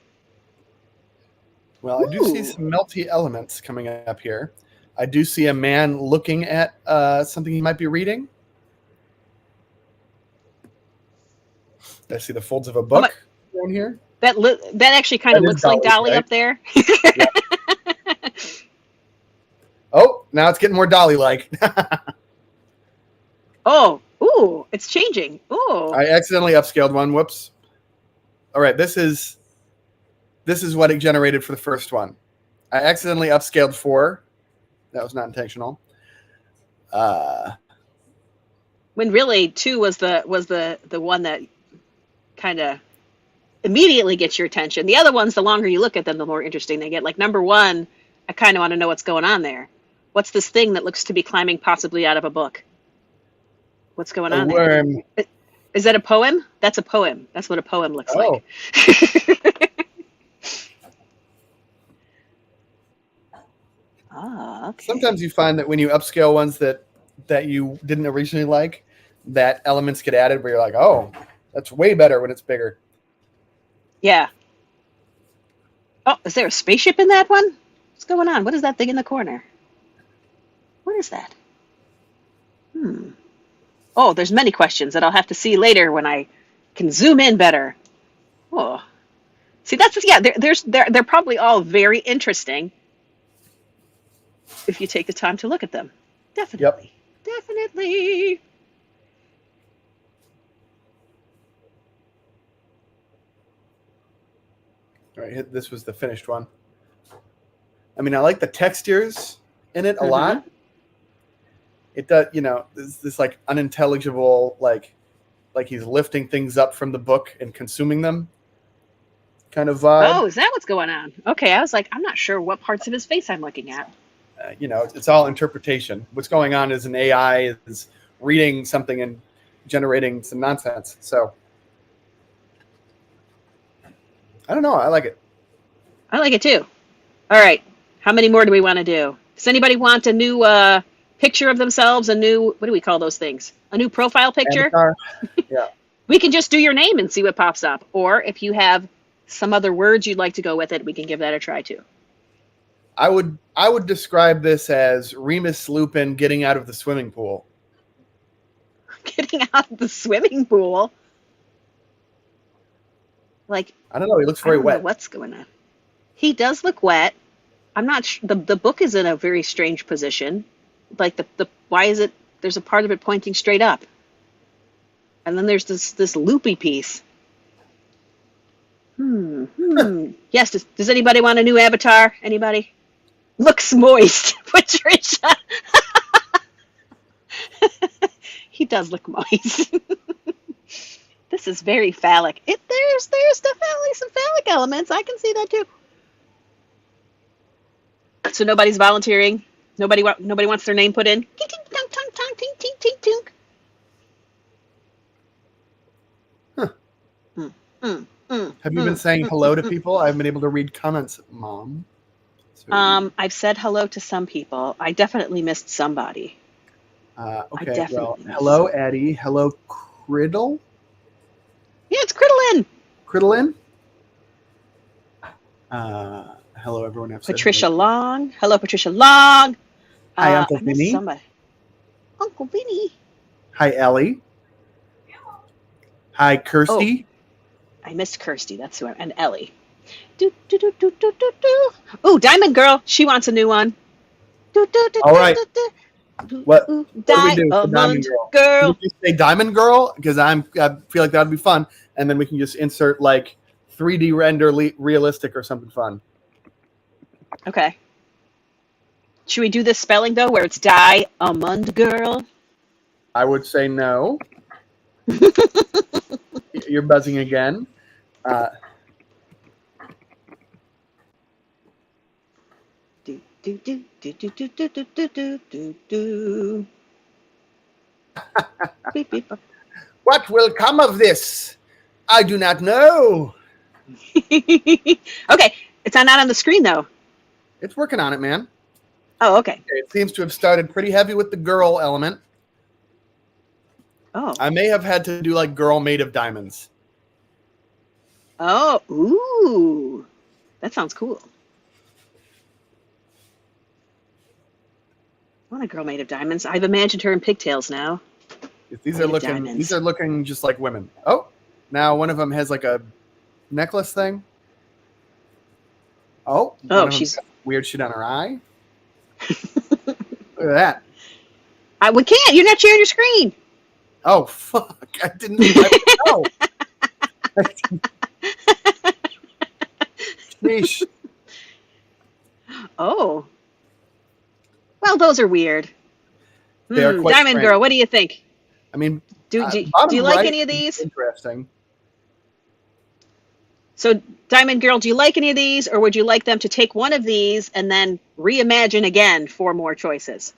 Well, I do see some melty elements coming up here. I do see a man looking at something he might be reading. I see the folds of a book down here. That actually kind of looks like Dolly, right? Up there. Yep. Oh, now it's getting more Dolly-like. Ooh, it's changing. Ooh. I accidentally upscaled one. Whoops. All right, this is what it generated for the first one. I accidentally upscaled 4. That was not intentional. When really 2 was the one that kind of immediately gets your attention. The other ones, the longer you look at them, the more interesting they get. Like number 1, I kind of want to know what's going on there. What's this thing that looks to be climbing possibly out of a book? What's going on there? Is that a poem? That's a poem. That's what a poem looks like. Okay. Sometimes you find that when you upscale ones that you didn't originally like, that elements get added where you're like, oh, that's way better when it's bigger. Yeah. Oh, is there a spaceship in that one? What's going on? What is that thing in the corner? What is that? Oh, there's many questions that I'll have to see later when I can zoom in better. Oh, see, they're probably all very interesting if you take the time to look at them. Definitely. Yep. Definitely. All right, this was the finished one. I mean, I like the textures in it a lot. It does, this like unintelligible, like he's lifting things up from the book and consuming them kind of vibe. Oh, is that what's going on? Okay, I was like, I'm not sure what parts of his face I'm looking at. It's all interpretation. What's going on is an AI is reading something and generating some nonsense. So I don't know. I like it. I like it too. All right. How many more do we want to do? Does anybody want a new picture of themselves? A new, what do we call those things? A new profile picture? Yeah. We can just do your name and see what pops up. Or if you have some other words you'd like to go with it, we can give that a try too. I would describe this as Remus Lupin getting out of the swimming pool. Getting out of the swimming pool? Like, I don't know. He looks I very don't know wet. what's going on. He does look wet. I'm not the book is in a very strange position. Like the why is it there's a part of it pointing straight up. And then there's this loopy piece. Yes, does anybody want a new avatar? Anybody? Looks moist, Patricia. He does look moist. This is very phallic. There's definitely some phallic elements. I can see that too. So nobody's volunteering. Nobody wants their name put in. Huh. Mm, mm, Have you been saying hello to people? I haven't been able to read comments, Mom. So, I've said hello to some people. I definitely missed somebody. okay, well, Missed hello, somebody. Eddie. Hello, Criddle. Yeah, it's Criddlin. Criddlin. Hello, everyone. I've said hello. Patricia Long. Hello, Patricia Long. Hi, Uncle I missed Vinny. somebody. Uncle Vinny. Hi, Ellie. Hi, Oh, Kirsty. I missed Kirsty. That's who and Ellie. Do, do, do, do, do, do, do. Ooh, Diamond Girl. She wants a new one. Do, do, do, All do, right. do, do. Ooh, What do we do for Diamond Diamond Girl? Can we Girl. just say Diamond Girl? Because I feel like that would be fun, and then we can just insert like 3D render realistic or something fun. Okay. Should we do this spelling though, where it's Diamond Girl? I would say no. You're buzzing again. Do do do do do do do do do do do do. Beep beep. What will come of this? I do not know. Okay, it's not on the screen though. It's working on it, man. Oh, okay. It seems to have started pretty heavy with the girl element. Oh. I may have had to do like girl made of diamonds. Oh, ooh. That sounds cool. I want a girl made of diamonds. I've imagined her in pigtails now. These Made are of looking. diamonds. These are looking just like women. Oh, now one of them has like a necklace thing. Oh, Oh, one of she's them got weird shit on her eye. Look at that. We can't. You're not sharing your screen. Oh fuck! I didn't know. Sheesh. Oh. Well, those are weird. They are quite Diamond strange. Girl, what do you think? I mean, Do bottom you like right any of is these? interesting. So, Diamond Girl, do you like any of these, or would you like them to take one of these and then reimagine again for more choices?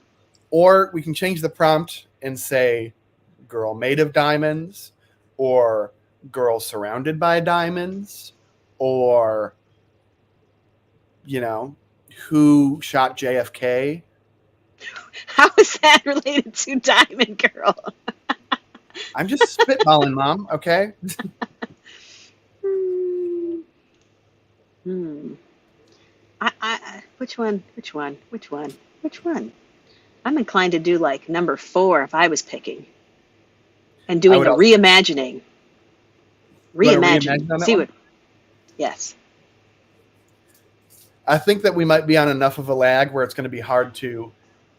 Or we can change the prompt and say girl made of diamonds, or girl surrounded by diamonds, or, you know, who shot JFK? How is that related to Diamond Girl? I'm just spitballing, Mom, okay? Which one? I'm inclined to do like number 4 if I was picking. And doing a also, reimagining. reimagine on that See one? what? Yes. I think that we might be on enough of a lag where it's going to be hard to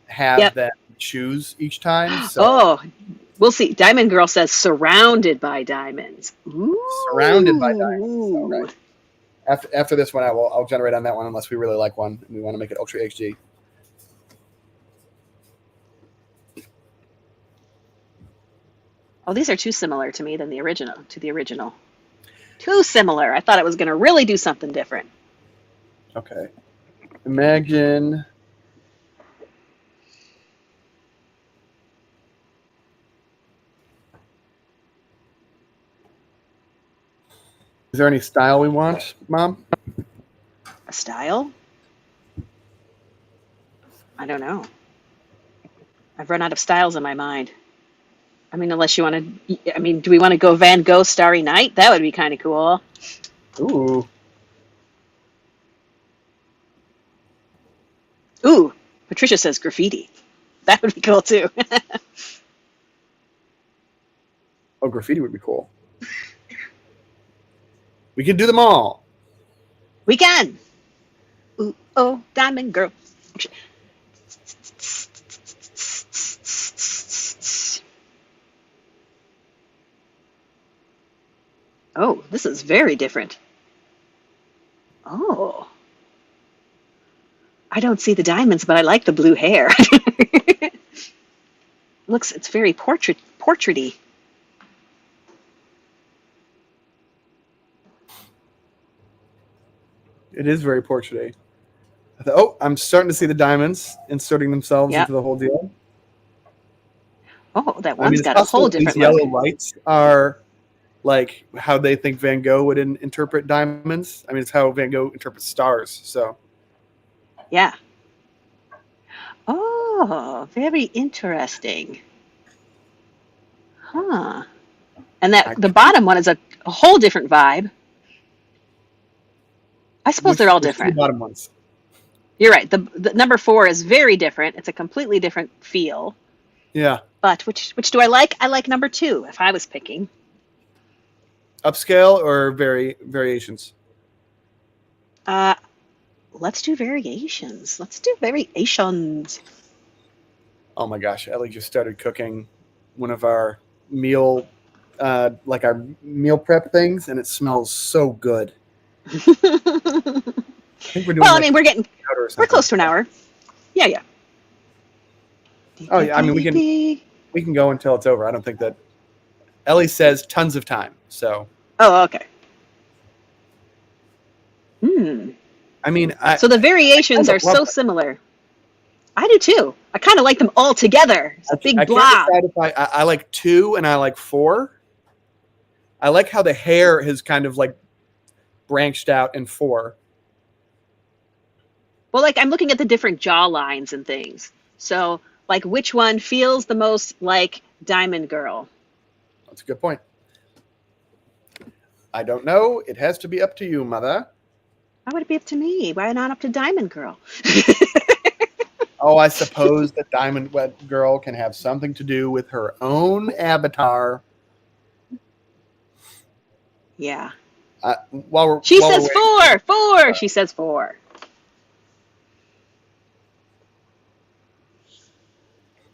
have Yep. them choose each time. So Oh, we'll see. Diamond Girl says surrounded by diamonds. Ooh. surrounded by diamonds. All right. After this one, I'll generate on that one unless we really like one and we want to make it Ultra HD. Oh, these are too similar to me than the original. Too similar. I thought it was going to really do something different. Okay. Imagine. Is there any style we want, Mom? A style? I don't know. I've run out of styles in my mind. I mean, unless you want to. I mean, do we want to go Van Gogh Starry Night? That would be kind of cool. Ooh. Ooh, Patricia says graffiti. That would be cool too. Oh, graffiti would be cool. We can do them all. We can. Ooh, oh, Diamond Girl. Oh, this is very different. Oh, I don't see the diamonds, but I like the blue hair. It's very portraity. It is very portraity. Oh, I'm starting to see the diamonds inserting themselves Yep. into the whole deal. Oh, that I mean, one's it's got a possible whole that these different look. yellow lights are like how they think Van Gogh would interpret diamonds. I mean, it's how Van Gogh interprets stars. So, Yeah. Oh, very interesting. Huh. And that I, the bottom one is a whole different vibe. I suppose they're all which two different. bottom ones? You're right. The number 4 is very different. It's a completely different feel. Yeah, But which do I like? I like number 2 if I was picking. upscale or variations. Uh, let's do variations. Let's do variations. Oh my gosh, Ellie just started cooking one of our meal, like our meal prep things, and it smells so good. I think we're doing Well, I like mean, powder or we're something. close to an hour. Yeah, yeah. Oh yeah, I mean we can go until it's over. I don't think that Ellie says tons of time. So Oh, okay. Hmm. I mean, So the variations kind of are love so it. similar. I do too. I kind of like them all together. It's a I big can't blob. decide if I like 2 and I like 4. I like how the hair has kind of like branched out in 4. Well, like I'm looking at the different jaw lines and things. So, like, which one feels the most like Diamond Girl? That's a good point. I don't know. It has to be up to you, mother. Why would it be up to me? Why not up to Diamond Girl? Oh, I suppose that Diamond Wet Girl can have something to do with her own avatar. Yeah. While She we're says waiting, 4. She says 4.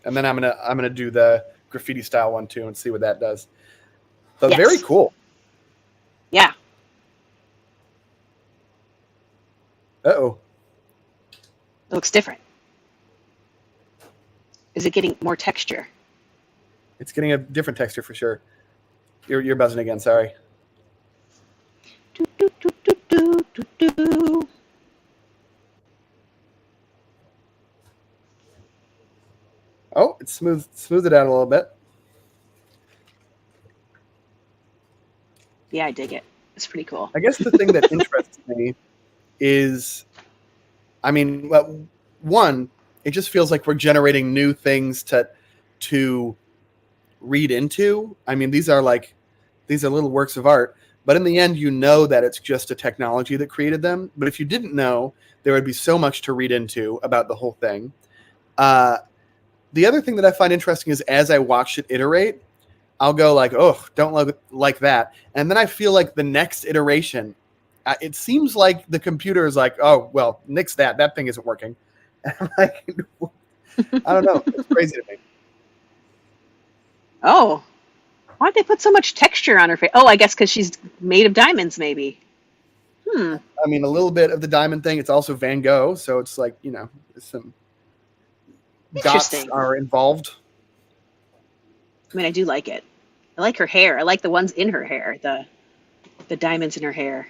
and then I'm gonna do the graffiti style one too and see what that does. So very Yes. cool. Yeah. Uh-oh. It looks different. Is it getting more texture? It's getting a different texture for sure. You're buzzing again. Sorry. Do, do, do, do, do, do, do. Oh, it's smooth it out a little bit. Yeah, I dig it. It's pretty cool. I guess the thing that interests me is, I mean, well, one, it just feels like we're generating new things to read into. I mean, these are little works of art, but in the end, you know that it's just a technology that created them. But if you didn't know, there would be so much to read into about the whole thing. The other thing that I find interesting is as I watch it iterate, I'll go like, oh, don't look like that. And then I feel like the next iteration, it seems like the computer is like, oh, well, nix that. That thing isn't working. And I'm like, I don't know. It's crazy to me. Oh, why'd they put so much texture on her face? Oh, I guess because she's made of diamonds, maybe. Hmm. I mean, a little bit of the diamond thing. It's also Van Gogh. So it's like, some dots Interesting. are involved. I mean, I do like it. I like her hair. I like the ones in her hair. The diamonds in her hair.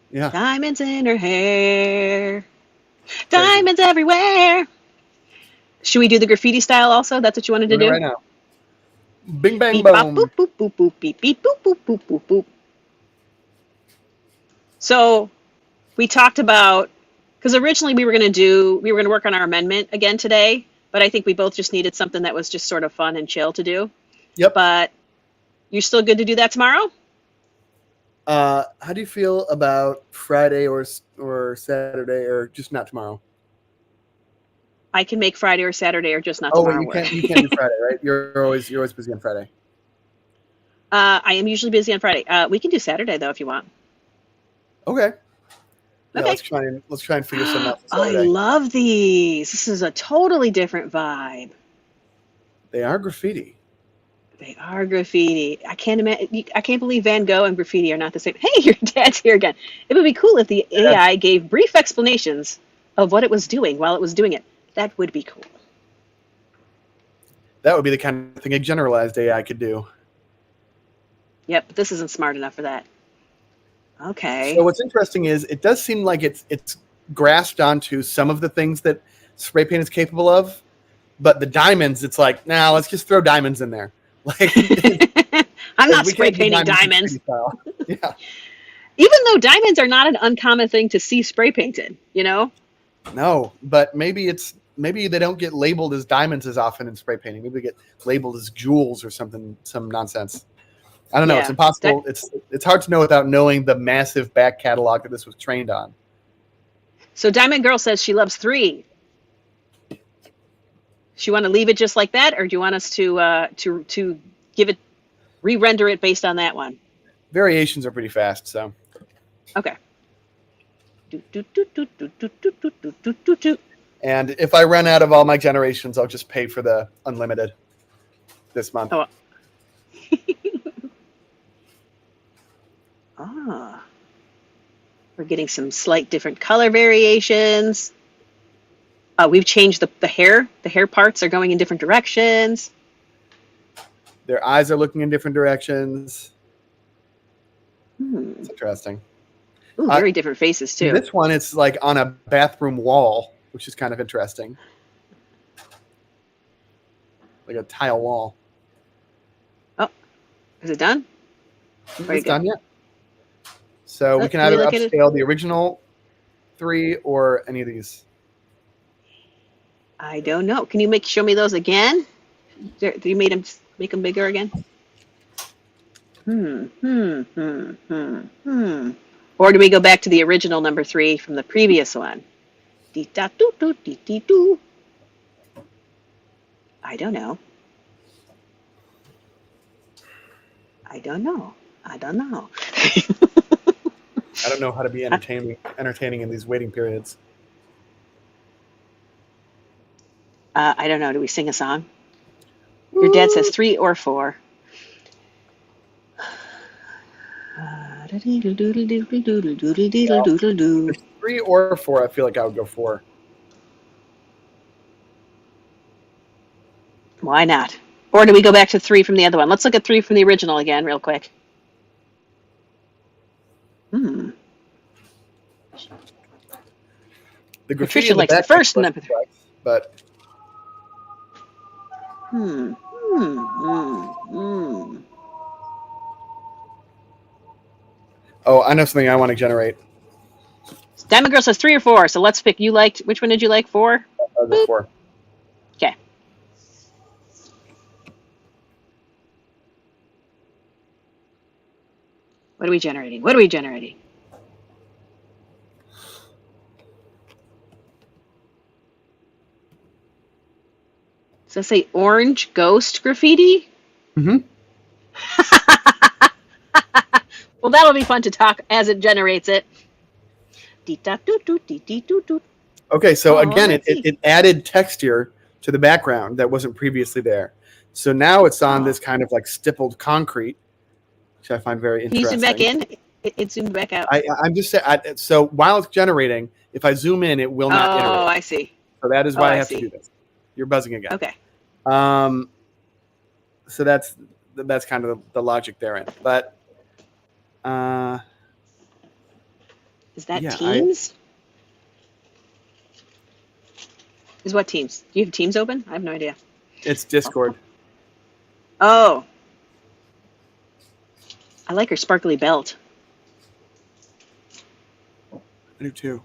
Yeah. Diamonds in her hair. Crazy. Diamonds everywhere. Should we do the graffiti style also? That's what you wanted to Doing do? it right now. Bing, bang, Beep bop boom. boop boop boop boop beep beep boop boop boop boop boop. So we talked about, because originally we were going to work on our amendment again today, but I think we both just needed something that was just sort of fun and chill to do. Yep. But you're still good to do that tomorrow? How do you feel about Friday or Saturday or just not tomorrow? I can make Friday or Saturday or just not Oh, tomorrow wait, work. you can't do Friday, right? You're always busy on Friday. I am usually busy on Friday. We can do Saturday though if you want. Okay. Yeah, Okay. let's try and figure something out for I Saturday. love these. This is a totally different vibe. They are graffiti. They are graffiti. I can't imagine. I can't believe Van Gogh and graffiti are not the same. Hey, your dad's here again. It would be cool if the That's AI gave brief explanations of what it was doing while it was doing it. That would be cool. that would be the kind of thing a generalized AI could do. Yep, but this isn't smart enough for that. So Okay. what's interesting is it does seem like it's grasped onto some of the things that spray paint is capable of, but the diamonds, it's like, nah, let's just throw diamonds in there. Like I'm not we spray can't do painting diamonds in diamonds. graffiti style. Yeah. Even though diamonds are not an uncommon thing to see spray painted, you know? No, but maybe they don't get labeled as diamonds as often in spray painting. Maybe they get labeled as jewels or something, some nonsense. I don't know. It's Yeah. impossible. It's hard to know without knowing the massive back catalog that this was trained on. So Diamond Girl says she loves 3. Do you want to leave it just like that, or do you want us to give it re-render it based on that one? Variations are pretty fast, so. Okay. And if I run out of all my generations, I'll just pay for the unlimited this month. Oh. Ah. We're getting some slight different color variations. We've changed the hair. The hair parts are going in different directions. Their eyes are looking in different directions. Hmm. It's interesting. Ooh, very different faces too. This one, it's like on a bathroom wall, which is kind of interesting. Like a tile wall. Oh, is it done? Very It's good. done yet. So we can either upscale the original 3 or any of these. I don't know. Can you show me those again? Do you make them bigger again? Or do we go back to the original number 3 from the previous one? I don't know. I don't know. I don't know. I don't know how to be entertaining in these waiting periods. I don't know. Do we sing a song? Your dad says 3 or 4. If 3 or 4, I feel like I would go 4. Why not? Or do we go back to 3 from the other one? Let's look at 3 from the original again, real quick. The Patricia likes the first number. But oh, I know something I want to generate. Diamond Girl says 3 or 4, so let's pick. Which one did you like? 4? I'll go 4. Okay. What are we generating? What are we generating? Does that say orange ghost graffiti? Mm-hmm. Well, that'll be fun to talk as it generates it. Okay, so again, it added texture to the background that wasn't previously there. So now it's on this kind of like stippled concrete, which I find very interesting. Can you zoom back in? It zoomed back out. I'm just saying. So while it's generating, if I zoom in, it will not iterate. Oh, I see. So that is why I have to do this. You're buzzing again. Okay. So that's kind of the logic therein. But is that Teams? Is what Teams? Do you have Teams open? I have no idea. It's Discord. Oh. I like her sparkly belt. I do too.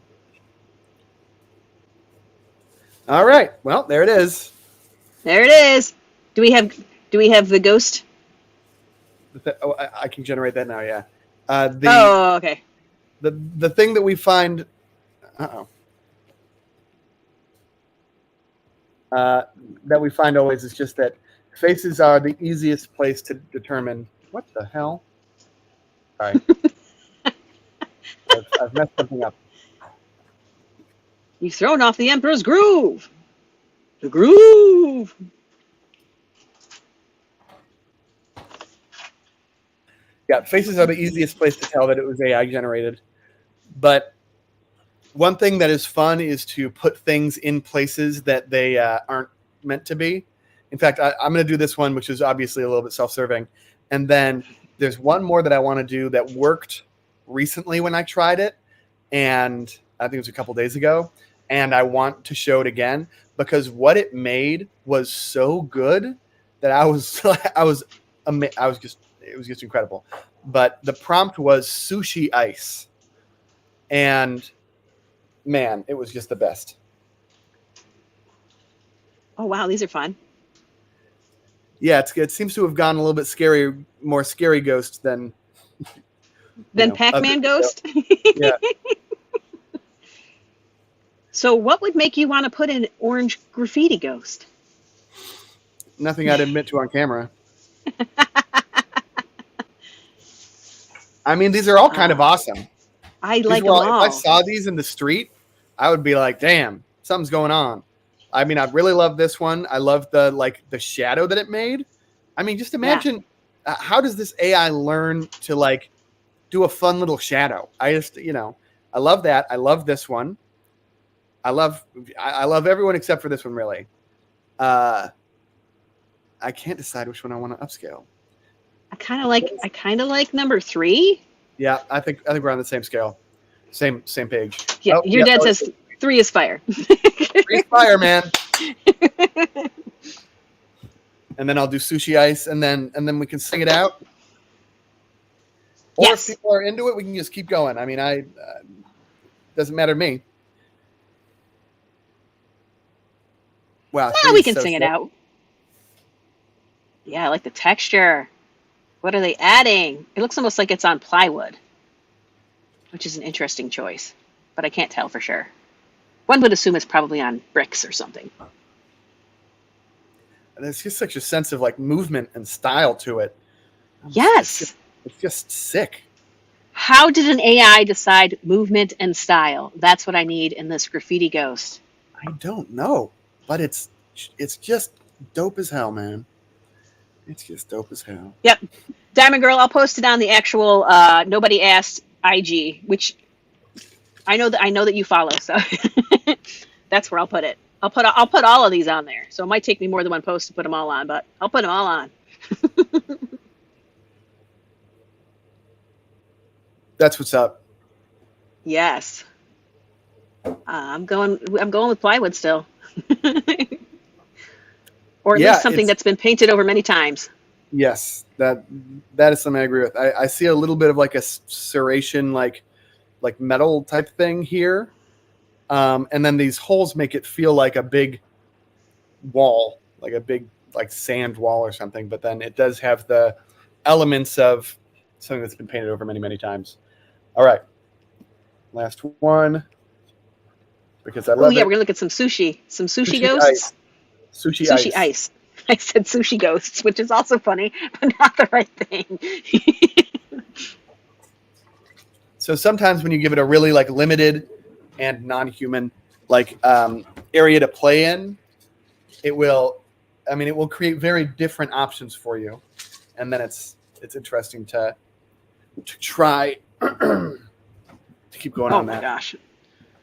All right. Well, there it is. There it is. Do we have the ghost? I can generate that now. Yeah. Okay. The thing that we find. That we find always is just that faces are the easiest place to determine what the hell. Sorry. I've messed something up. You've thrown off the Emperor's groove. The groove. Yeah, faces are the easiest place to tell that it was AI generated. But one thing that is fun is to put things in places that they aren't meant to be. In fact, I'm going to do this one, which is obviously a little bit self-serving. And then there's one more that I want to do that worked recently when I tried it. And I think it was a couple days ago. And I want to show it again because what it made was so good that it was just incredible. But the prompt was sushi ice. And man, it was just the best. Oh, wow. These are fun. Yeah, it seems to have gone a little bit more scary ghost than Pac-Man Ghost? Yeah. So what would make you want to put an orange graffiti ghost? Nothing I'd admit to on camera. I mean, these are all kind of awesome. I like them all. If I saw these in the street, I would be like, damn, something's going on. I mean, I really love this one. I love the shadow that it made. I mean, just imagine how does this AI learn to do a fun little shadow? I just, I love that. I love this one. I love everyone except for this one, really. I can't decide which one I want to upscale. I kind of like number 3. Yeah, I think we're on the same scale, same page. Yeah, your dad says 3 is fire. 3 is fire, man. And then I'll do sushi ice, and then we can sing it out. Or yes. if people are into it, we can just keep going. I mean, doesn't matter to me. Wow, now we can sing it out. Yeah, I like the texture. What are they adding? It looks almost like it's on plywood, which is an interesting choice, but I can't tell for sure. One would assume it's probably on bricks or something. And there's just such a sense of movement and style to it. Yes. It's just sick. How did an AI decide movement and style? That's what I need in this graffiti ghost. I don't know, but it's just dope as hell, man. It's just dope as hell. Yep. Diamond Girl, I'll post it on the actual Nobody Asked IG, which I know that you follow, so that's where I'll put it. I'll put all of these on there. So it might take me more than one post to put them all on, but I'll put them all on. That's what's up. Yes. I'm going with plywood still. Or at least something that's been painted over many times. Yes, that is something I agree with. I see a little bit of a serration, like metal type thing here, and then these holes make it feel like a big wall, like a big sand wall or something. But then it does have the elements of something that's been painted over many, many times. All right, last one because I love it. Oh yeah, we're gonna look at some sushi ghosts. Ice. Sushi ice. I said sushi ghosts, which is also funny, but not the right thing. So sometimes when you give it a really limited and non-human area to play in, it will create very different options for you, and then it's interesting to try to keep going on that. Oh my gosh,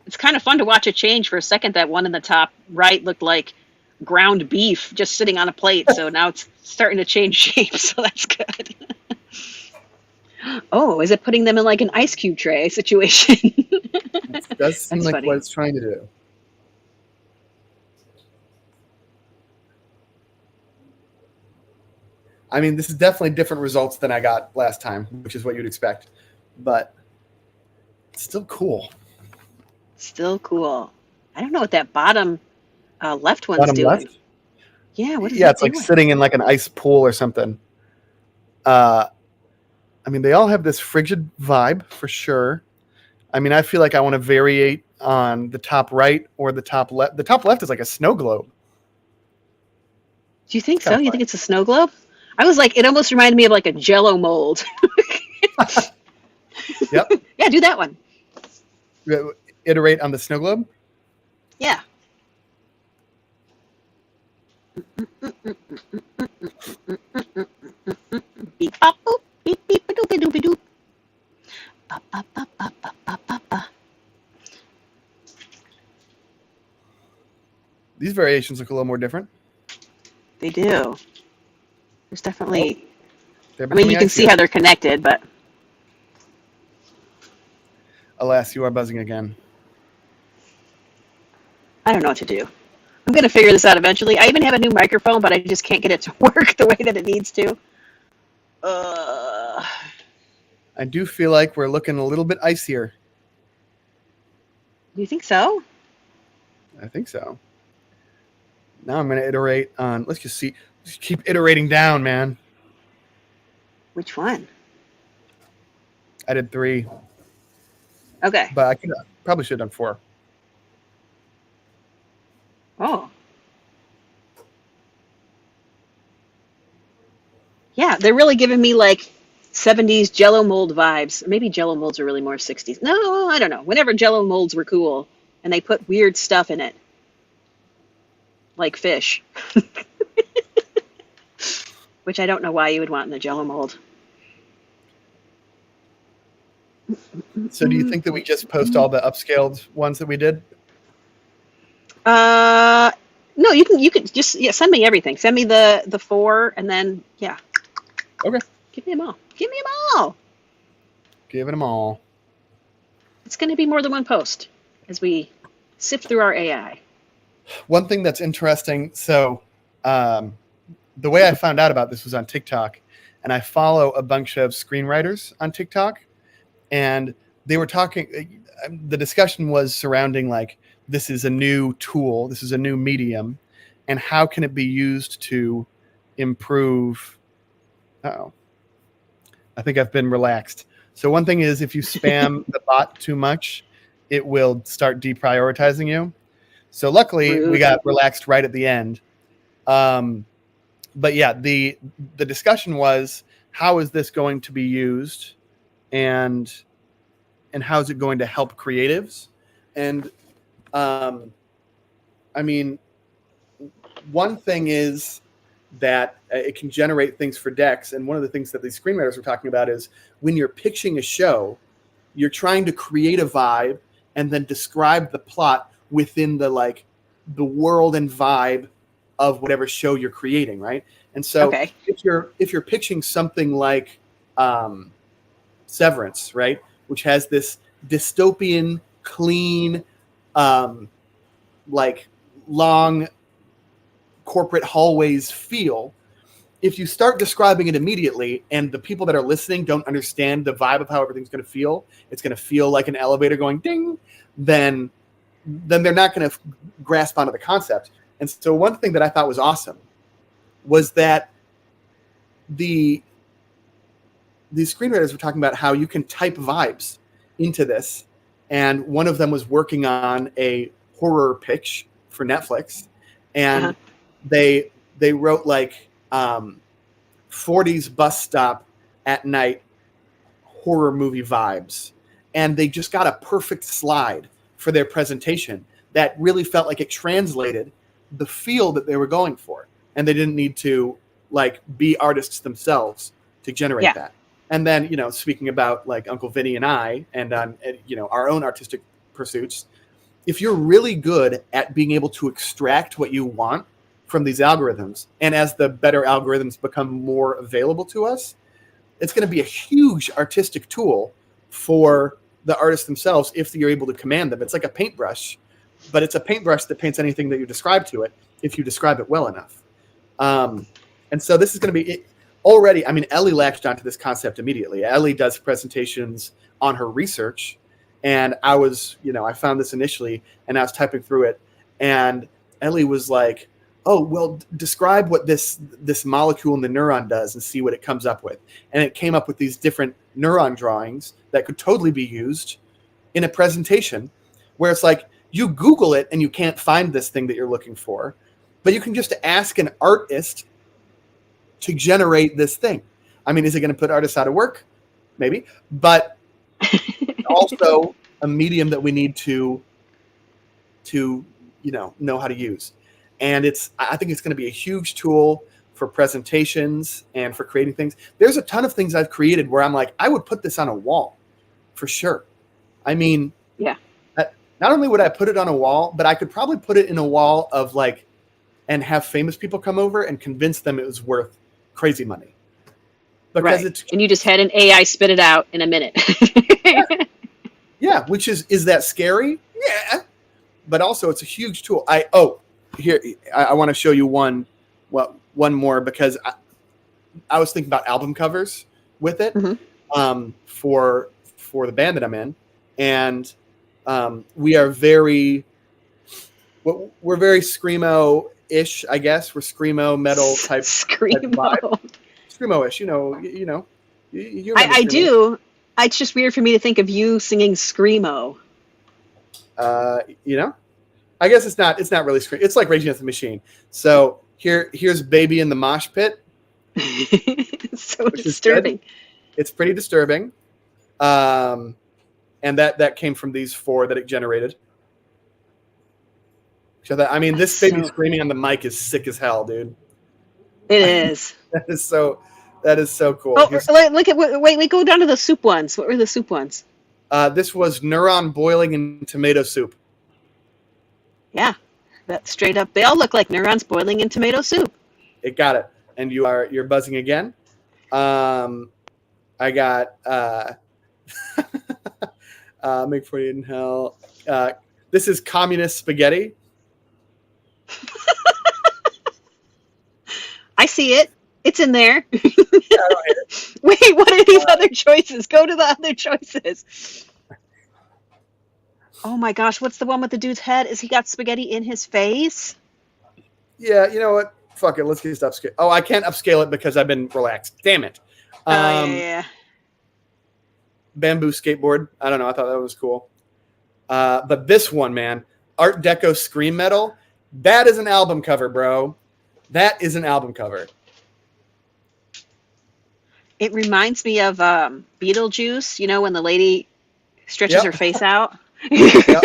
it's kind of fun to watch it change. For a second, that one in the top right looked like ground beef just sitting on a plate, so now it's starting to change shape, so that's good. Oh, is it putting them in an ice cube tray situation? It does seem like funny. What it's trying to do. I mean, this is definitely different results than I got last time, which is what you'd expect, but it's still cool. Still cool. I don't know what that bottom left one's doing. Left? Yeah, what is it's doing? Sitting in an ice pool or something. I mean, they all have this frigid vibe for sure. I mean, I feel like I want to variate on the top right or the top left. The top left is like a snow globe. Do you think so? You think it's a snow globe? I was it almost reminded me of a Jell-O mold. Yep. Yeah, do that one. iterate on the snow globe. Yeah. Beep bop boop. Beep beep a doop a doop a doop. Ba, ba, ba, ba, ba, ba, ba, ba. These variations look a little more different. They do. There's Oh, definitely. they're I mean, becoming you can see icier. how they're connected, but Alas, you are buzzing again. I don't know what to do. I'm going to figure this out eventually. I even have a new microphone, but I just can't get it to work the way that it needs to. Uh, I do feel like we're looking a little bit icier. do you think so? I think so. Now I'm going to iterate on. Let's just see. Just keep iterating down, man. Which one? I did 3, Okay. but I probably should have done 4. Oh. Yeah, they're really giving me like 70s Jello mold vibes. Maybe Jello molds are really more 60s. No, I don't know. Whenever Jello molds were cool and they put weird stuff in it, like fish, which I don't know why you would want in a Jello mold. So do you think that we just post all the upscaled ones that we did? Uh, no, you can just send me everything. Send me the 4, and then yeah, Okay. give me them all. Give me them all. Giving them all. It's going to be more than one post as we sift through our AI. One thing that's interesting. So the way I found out about this was on TikTok, and I follow a bunch of screenwriters on TikTok, and they were talking. The discussion was surrounding like, this is a new tool, this is a new medium, and how can it be used to improve? Oh, I think I've been relaxed. So one thing is, if you spam the bot too much, it will start deprioritizing you. So luckily, we Rude. got relaxed right at the end. But yeah, the discussion was, how is this going to be used, and how is it going to help creatives? And I mean, one thing is that it can generate things for decks, and one of the things that these screenwriters were talking about is, when you're pitching a show, you're trying to create a vibe and then describe the plot within the world and vibe of whatever show you're creating, right? And so Okay. if you're pitching something like Severance, right, which has this dystopian, clean, like long corporate hallways feel, if you start describing it immediately and the people that are listening don't understand the vibe of how everything's going to feel, it's going to feel like an elevator going ding, then they're not going to grasp onto the concept. And so one thing that I thought was awesome was that these screenwriters were talking about how you can type vibes into this. And one of them was working on a horror pitch for Netflix. And they wrote like 40s bus stop at night horror movie vibes. And they just got a perfect slide for their presentation that really felt like it translated the feel that they were going for. And they didn't need to like be artists themselves to generate that. And then, speaking about like Uncle Vinny and I, and our own artistic pursuits, if you're really good at being able to extract what you want from these algorithms, and as the better algorithms become more available to us, it's going to be a huge artistic tool for the artists themselves if you're able to command them. It's like a paintbrush, but it's a paintbrush that paints anything that you describe to it if you describe it well enough. And so this is going to be already. I mean, Ellie latched onto this concept immediately. Ellie does presentations on her research, and I found this initially, and I was typing through it, and Ellie was like, "Oh, well, describe what this molecule in the neuron does and see what it comes up with." And it came up with these different neuron drawings that could totally be used in a presentation, where it's like you Google it and you can't find this thing that you're looking for, but you can just ask an artist to generate this thing. I mean, is it going to put artists out of work? Maybe. But also, a medium that we need to know how to use. And I think it's going to be a huge tool for presentations and for creating things. There's a ton of things I've created where I'm like, I would put this on a wall for sure. I mean, Yeah. Not only would I put it on a wall, but I could probably put it in a wall of like, and have famous people come over and convince them it was worth crazy money. Because Right. And you just had an AI spit it out in a minute. yeah, which is that scary? Yeah. But also it's a huge tool. I want to show you one more because I was thinking about album covers with it for the band that I'm in, and we're very screamo-ish, I guess. We're screamo metal type Screamo. Screamo-ish, you remember I screamo. do. It's just weird for me to think of you singing screamo. I guess it's not really scream. It's like Rage Against the Machine. So here's Baby in the Mosh Pit. It's so disturbing. It's pretty disturbing. And that came from these 4 that it generated. So this baby screaming on the mic is sick as hell, dude. It is. That is so cool. Oh, look at wait, go down to the soup ones. What were the soup ones? This was neuron boiling in tomato soup. Yeah, that straight up. They all look like neurons boiling in tomato soup. It got it. And you're buzzing again. I got make for you in hell. This is communist spaghetti. I see it. It's in there. Yeah, I don't hate it. Wait, what are these other choices? Go to the other choices. Oh my gosh, what's the one with the dude's head? Is he got spaghetti in his face? Yeah, you know what? Fuck it. Let's get upscale. Oh, I can't upscale it because I've been relaxed. Damn it. Yeah. Bamboo skateboard. I don't know. I thought that was cool. But this one, man, Art Deco scream metal. That is an album cover, bro. That is an album cover. It reminds me of Beetlejuice, when the lady stretches her face out. Yep.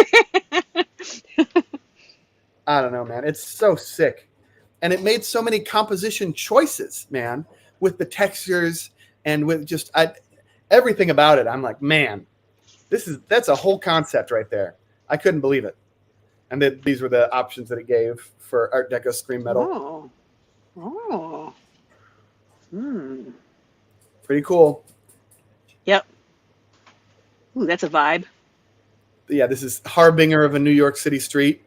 I don't know, man. It's so sick. And it made so many composition choices, man, with the textures and with just everything about it. I'm like, man, that's a whole concept right there. I couldn't believe it. And these were the options that it gave for Art Deco scream metal. Oh. Pretty cool. Yep. Ooh, that's a vibe. Yeah, this is Harbinger of a New York City Street.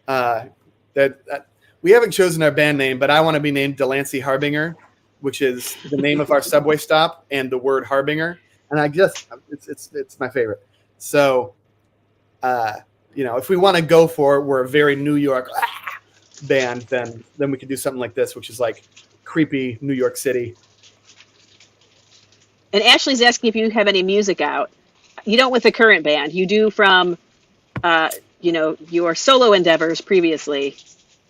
We haven't chosen our band name, but I want to be named Delancey Harbinger, which is the name of our subway stop and the word Harbinger. And I guess it's my favorite. So, if we want to go for it, we're a very New York band, then we could do something like this, which is like creepy New York City. And Ashley's asking if you have any music out. You don't with the current band. You do from, your solo endeavors previously.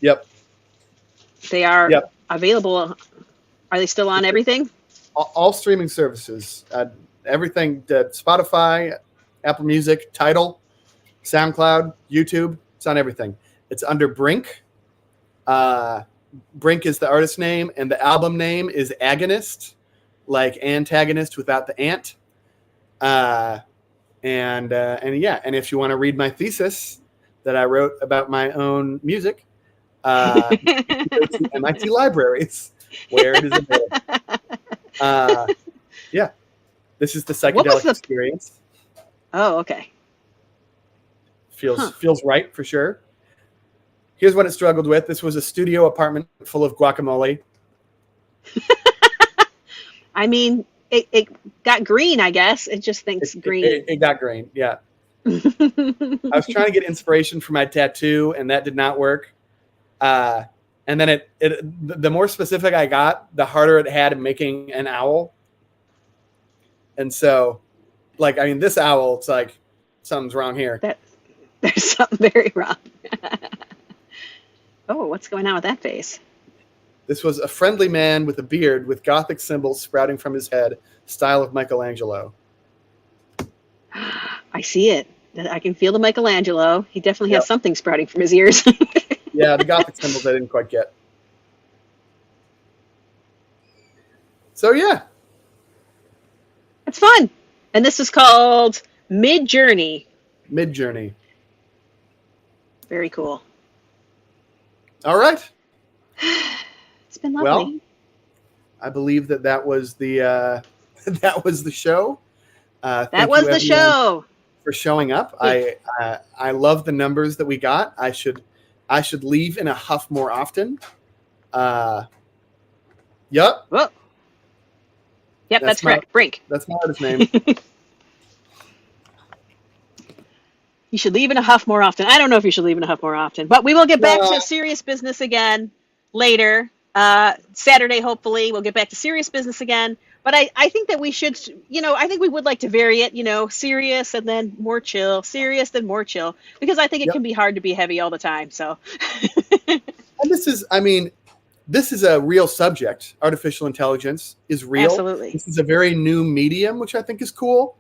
Yep. They are available. Are they still on everything? All streaming services. Everything. Spotify, Apple Music, Tidal, SoundCloud, YouTube. It's on everything. It's under Brink. Brink is the artist name, and the album name is Agonist, like antagonist without the ant. And if you want to read my thesis that I wrote about my own music, go to MIT Libraries, where it is available. This is the psychedelic experience. Oh, okay. Feels right for sure. Here's what it struggled with. This was a studio apartment full of guacamole. I mean, it got green, I guess. It just thinks green. It got green, yeah. I was trying to get inspiration for my tattoo, and that did not work. And then the more specific I got, the harder it had in making an owl. And so, this owl, it's like, something's wrong here. There's something very wrong. Oh, what's going on with that face? This was a friendly man with a beard with Gothic symbols sprouting from his head, style of Michelangelo. I see it. I can feel the Michelangelo. He definitely Yep. has something sprouting from his ears. Yeah, the Gothic symbols I didn't quite get. So yeah, It's fun. And this is called Mid-Journey. Mid-Journey. Very cool. All right. It's been Well, lovely. I believe that was the that was the show. That Thank was you, the everyone, show. for showing up. Yeah. I love the numbers that we got. I should leave in a huff more often. Yep. Whoa. Yep, that's correct. Brink. That's my artist name. You should leave in a huff more often. I don't know if you should leave in a huff more often, but we will get back No. to serious business again later. Saturday, hopefully, we'll get back to serious business again. But I think that we should, I think we would like to vary it, serious and then more chill, serious, then more chill, because I think it Yep. can be hard to be heavy all the time. So, And this is a real subject. Artificial intelligence is real. Absolutely. This is a very new medium, which I think is cool.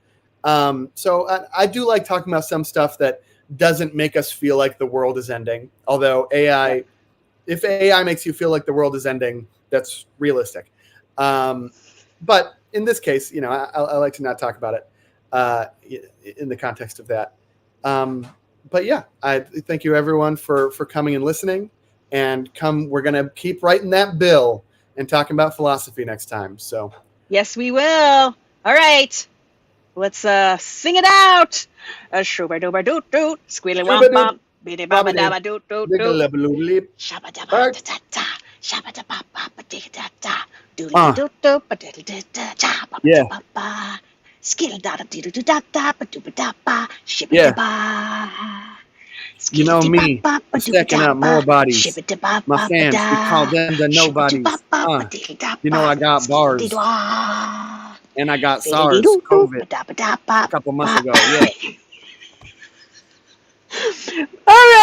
So I do like talking about some stuff that doesn't make us feel like the world is ending. Although if AI makes you feel like the world is ending, that's realistic. But in this case, I like to not talk about it in the context of that. But yeah, I thank you everyone for coming and listening. And we're going to keep writing that bill and talking about philosophy next time. So yes, we will. All right. Let's sing it out. Shooba dooba doot doot, squealy womp bomp, biddy baba daba doot doot doot. Shabba dabba da da da, shabba da ba ba ba dee da da, doodly doot doot ba diddle da da da ba ba ba, skill da da dee doo da da ba doo ba da ba, shibba da ba. You know me, stacking up more bodies. My fans, we call them the nobodies. You know I got bars. And I got SARS, COVID, a couple months ago. Yeah. All right.